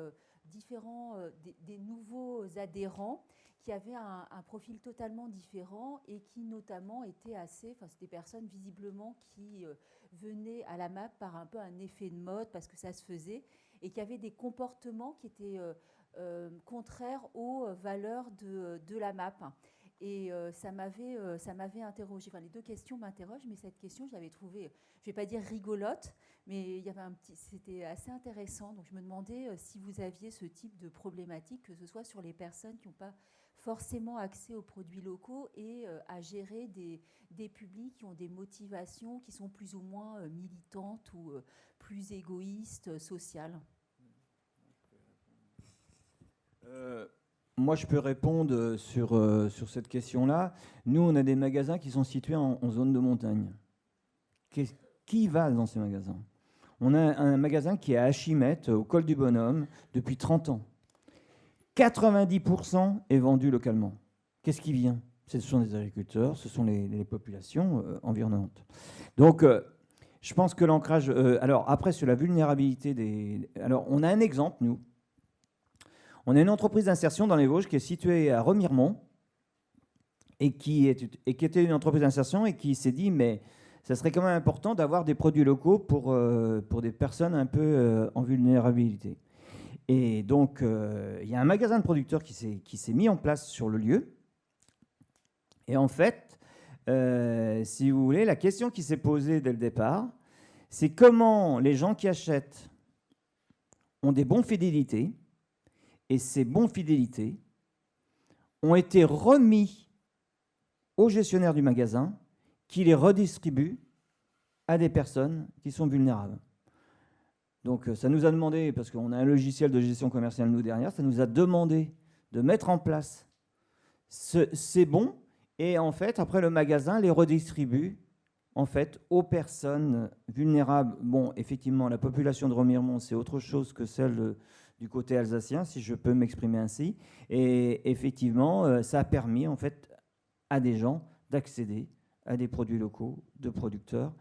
des nouveaux adhérents qui avaient un profil totalement différent et qui notamment étaient c'était des personnes visiblement qui venaient à la map par un peu un effet de mode parce que ça se faisait et qui avaient des comportements qui étaient contraires aux valeurs de la map. Et ça m'avait interrogée. Enfin, les deux questions m'interrogent, mais cette question, je l'avais trouvée, je ne vais pas dire rigolote, mais il y avait c'était assez intéressant. Donc, je me demandais si vous aviez ce type de problématique, que ce soit sur les personnes qui n'ont pas forcément accès aux produits locaux et à gérer des publics qui ont des motivations qui sont plus ou moins militantes ou plus égoïstes, sociales.
Moi, je peux répondre sur cette question-là. Nous, on a des magasins qui sont situés en zone de montagne. Qui va dans ces magasins? On a un magasin qui est à Achimette, au col du Bonhomme, depuis 30 ans. 90% est vendu localement. Qu'est-ce qui vient? Ce sont des agriculteurs, ce sont les populations environnantes. Donc, je pense que l'ancrage... alors, après, sur la vulnérabilité des... Alors, on a un exemple, nous. On a une entreprise d'insertion dans les Vosges qui est située à Remiremont et qui était une entreprise d'insertion et qui s'est dit mais ça serait quand même important d'avoir des produits locaux pour des personnes un peu en vulnérabilité. Et donc il y a un magasin de producteurs qui s'est mis en place sur le lieu. Et en fait, si vous voulez, la question qui s'est posée dès le départ, c'est comment les gens qui achètent ont des bons fidélités. Et ces bons fidélités ont été remis au gestionnaire du magasin qui les redistribue à des personnes qui sont vulnérables. Donc ça nous a demandé, parce qu'on a un logiciel de gestion commerciale nous derrière, ça nous a demandé de mettre en place ces bons et en fait après le magasin les redistribue en fait, aux personnes vulnérables. Bon, effectivement, la population de Remiremont, c'est autre chose que celle du côté alsacien, si je peux m'exprimer ainsi. Et effectivement, ça a permis, en fait, à des gens d'accéder à des produits locaux, de producteurs,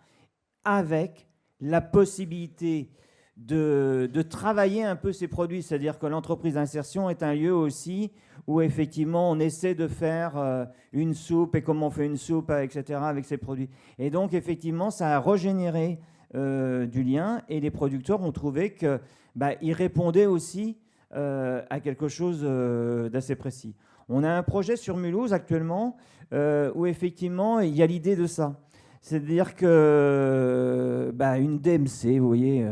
avec la possibilité de travailler un peu ces produits. C'est-à-dire que l'entreprise d'insertion est un lieu aussi où effectivement on essaie de faire une soupe et comment on fait une soupe, etc. avec ces produits. Et donc effectivement ça a régénéré du lien et les producteurs ont trouvé qu'ils répondaient aussi à quelque chose d'assez précis. On a un projet sur Mulhouse actuellement où effectivement il y a l'idée de ça. C'est-à-dire que une DMC, vous voyez,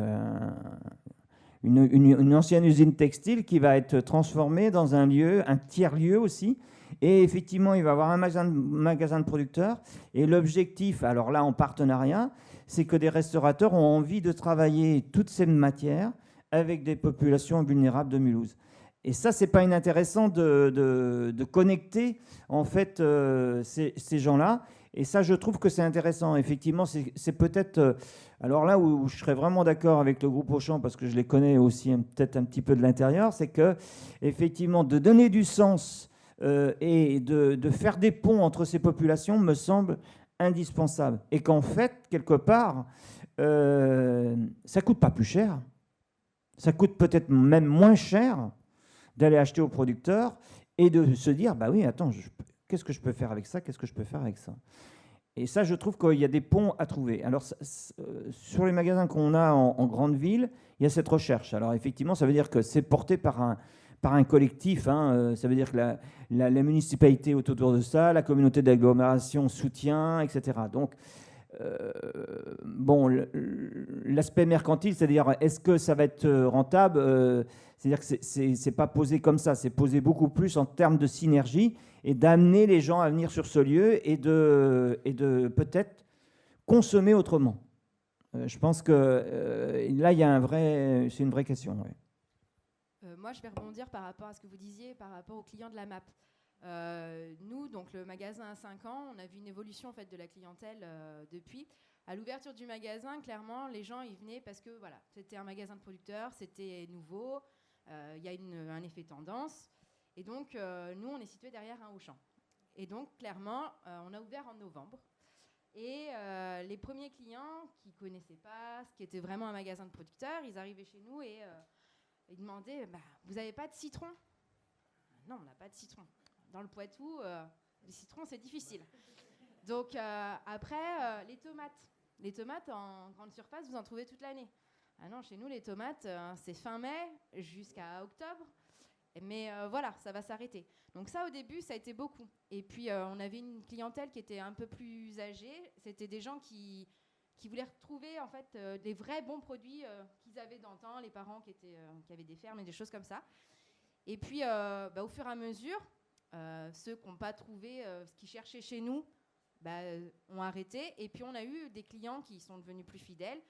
une ancienne usine textile qui va être transformée dans un lieu, un tiers-lieu aussi. Et effectivement, il va y avoir un magasin de producteurs. Et l'objectif, alors là, en partenariat, c'est que des restaurateurs ont envie de travailler toutes ces matières avec des populations vulnérables de Mulhouse. Et ça, c'est pas inintéressant de connecter en fait ces gens-là. Et ça, je trouve que c'est intéressant. Effectivement, c'est peut-être... alors là où je serais vraiment d'accord avec le groupe Auchan, parce que je les connais aussi peut-être un petit peu de l'intérieur, c'est que effectivement, de donner du sens et de faire des ponts entre ces populations me semble indispensable. Et qu'en fait, quelque part, ça coûte pas plus cher. Ça coûte peut-être même moins cher d'aller acheter aux producteurs et de se dire, bah oui, attends, qu'est-ce que je peux faire avec ça? Qu'est-ce que je peux faire avec ça? Et ça, je trouve qu'il y a des ponts à trouver. Alors, sur les magasins qu'on a en grande ville, il y a cette recherche. Alors, effectivement, ça veut dire que c'est porté par un collectif. Hein. Ça veut dire que la municipalité autour de ça, la communauté d'agglomération soutient, etc. Donc, bon, l'aspect mercantile, c'est-à-dire est-ce que ça va être rentable? C'est-à-dire que c'est pas posé comme ça, c'est posé beaucoup plus en termes de synergie et d'amener les gens à venir sur ce lieu et de peut-être consommer autrement. Je pense que là, c'est une vraie question. Ouais.
Moi, je vais rebondir par rapport à ce que vous disiez, par rapport aux clients de la MAP. Nous, donc le magasin a 5 ans, on a vu une évolution en fait, de la clientèle depuis. À l'ouverture du magasin, clairement, les gens y venaient parce que voilà, c'était un magasin de producteurs, c'était nouveau, il y a un effet tendance. Et donc, nous, on est situé derrière un Auchan. Et donc, clairement, on a ouvert en novembre. Et les premiers clients qui ne connaissaient pas ce qui était vraiment un magasin de producteurs, ils arrivaient chez nous et ils demandaient vous n'avez pas de citron? Non, on n'a pas de citron. Dans le Poitou, les citrons, c'est difficile. Donc, après, les tomates. Les tomates, en grande surface, vous en trouvez toute l'année. Ah non, chez nous, les tomates, c'est fin mai jusqu'à octobre. Mais voilà, ça va s'arrêter. Donc ça, au début, ça a été beaucoup. Et puis, on avait une clientèle qui était un peu plus âgée. C'était des gens qui voulaient retrouver, en fait, des vrais bons produits qu'ils avaient dans le temps, les parents qui avaient des fermes et des choses comme ça. Et puis, au fur et à mesure, ceux qui n'ont pas trouvé ce qu'ils cherchaient chez nous ont arrêté. Et puis, on a eu des clients qui sont devenus plus fidèles,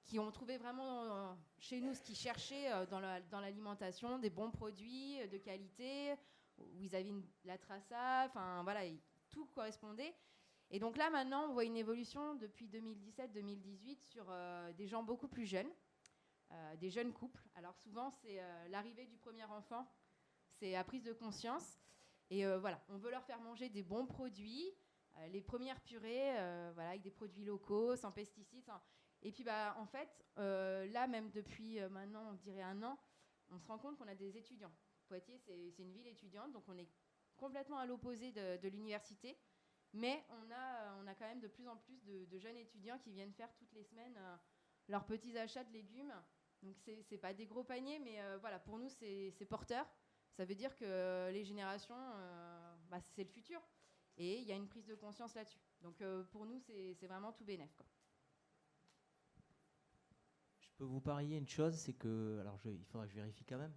qui ont trouvé vraiment chez nous ce qu'ils cherchaient dans l'alimentation, des bons produits de qualité, où ils avaient la traçable, enfin voilà, tout correspondait. Et donc là, maintenant, on voit une évolution depuis 2017-2018 sur des gens beaucoup plus jeunes, des jeunes couples. Alors souvent, c'est l'arrivée du premier enfant, c'est la prise de conscience. Et voilà, on veut leur faire manger des bons produits, les premières purées, voilà, avec des produits locaux, sans pesticides, Et puis, en fait, là, même depuis maintenant, on dirait 1 an, on se rend compte qu'on a des étudiants. Poitiers, c'est une ville étudiante, donc on est complètement à l'opposé de l'université. Mais on a quand même de plus en plus de jeunes étudiants qui viennent faire toutes les semaines leurs petits achats de légumes. Donc, c'est pas des gros paniers, mais voilà, pour nous, c'est porteur. Ça veut dire que les générations, c'est le futur. Et il y a une prise de conscience là-dessus. Donc, pour nous, c'est vraiment tout bénef, quoi.
Je peux vous parier une chose, c'est que, alors il faudra que je vérifie quand même,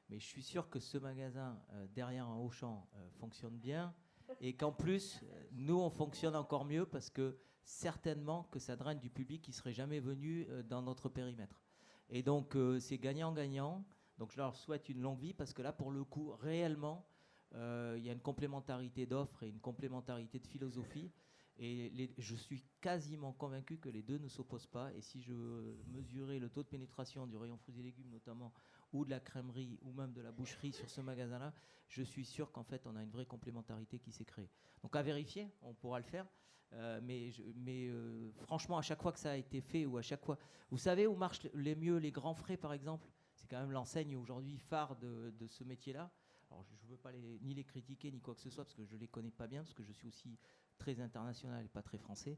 mais je suis sûr que ce magasin derrière un Auchan fonctionne bien et qu'en plus, nous, on fonctionne encore mieux parce que certainement que ça draine du public qui ne serait jamais venu dans notre périmètre. Et donc, c'est gagnant-gagnant. Donc, je leur souhaite une longue vie parce que là, pour le coup, réellement, il y a une complémentarité d'offres et une complémentarité de philosophie. Et je suis quasiment convaincu que les deux ne s'opposent pas. Et si je mesurais le taux de pénétration du rayon fruits et légumes notamment, ou de la crèmerie, ou même de la boucherie sur ce magasin-là, je suis sûr qu'en fait, on a une vraie complémentarité qui s'est créée. Donc à vérifier, on pourra le faire. Mais franchement, à chaque fois que ça a été fait, ou à chaque fois... Vous savez où marchent les mieux les grands frais, par exemple? C'est quand même l'enseigne aujourd'hui phare de ce métier-là. Alors je ne veux pas ni les critiquer, ni quoi que ce soit, parce que je ne les connais pas bien, parce que je suis aussi très international et pas très français.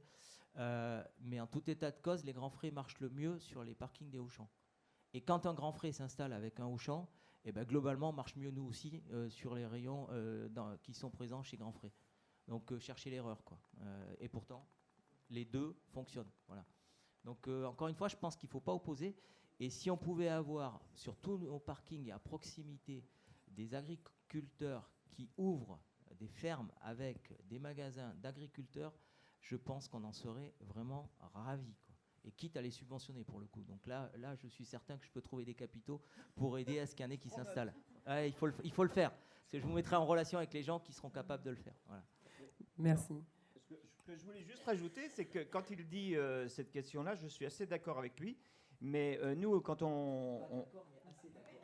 Mais en tout état de cause, les grands frais marchent le mieux sur les parkings des Auchan. Et quand un grand frais s'installe avec un Auchan, eh ben, globalement, on marche mieux nous aussi sur les rayons qui sont présents chez Grand Frais. Donc cherchez l'erreur, quoi. Et pourtant, les deux fonctionnent. Voilà. Donc encore une fois, je pense qu'il ne faut pas opposer. Et si on pouvait avoir sur tous nos parkings et à proximité des agriculteurs qui ouvrent des fermes avec des magasins d'agriculteurs, je pense qu'on en serait vraiment ravis, quoi. Et quitte à les subventionner pour le coup. Donc là, je suis certain que je peux trouver des capitaux pour aider à ce qu'il y en ait qui s'installent. Ouais, il faut le faire. Parce que je vous mettrai en relation avec les gens qui seront capables de le faire. Voilà.
Merci.
Ce que je voulais juste rajouter, c'est que quand il dit cette question-là, je suis assez d'accord avec lui. Mais nous, quand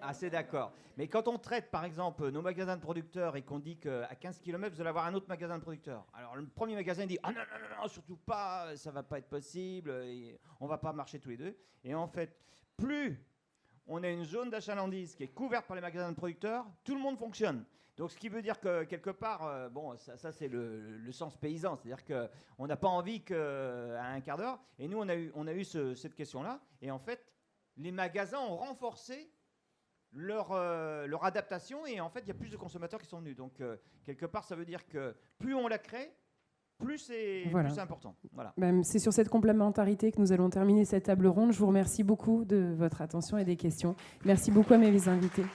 assez d'accord. Mais quand on traite, par exemple, nos magasins de producteurs et qu'on dit qu'à 15 km, vous allez avoir un autre magasin de producteurs. Alors, le premier magasin dit « Ah non, non, non, surtout pas, ça ne va pas être possible, et on ne va pas marcher tous les deux. » Et en fait, plus on a une zone d'achalandise qui est couverte par les magasins de producteurs, tout le monde fonctionne. Donc, ce qui veut dire que, quelque part, bon, ça c'est le sens paysan. C'est-à-dire qu'on n'a pas envie qu'à un quart d'heure. Et nous, on a eu cette question-là. Et en fait, les magasins ont renforcé leur adaptation. Et en fait, il y a plus de consommateurs qui sont venus. Donc, quelque part, ça veut dire que plus on la crée, plus c'est important. Voilà.
C'est sur cette complémentarité que nous allons terminer cette table ronde. Je vous remercie beaucoup de votre attention et des questions. Merci beaucoup à mes invités.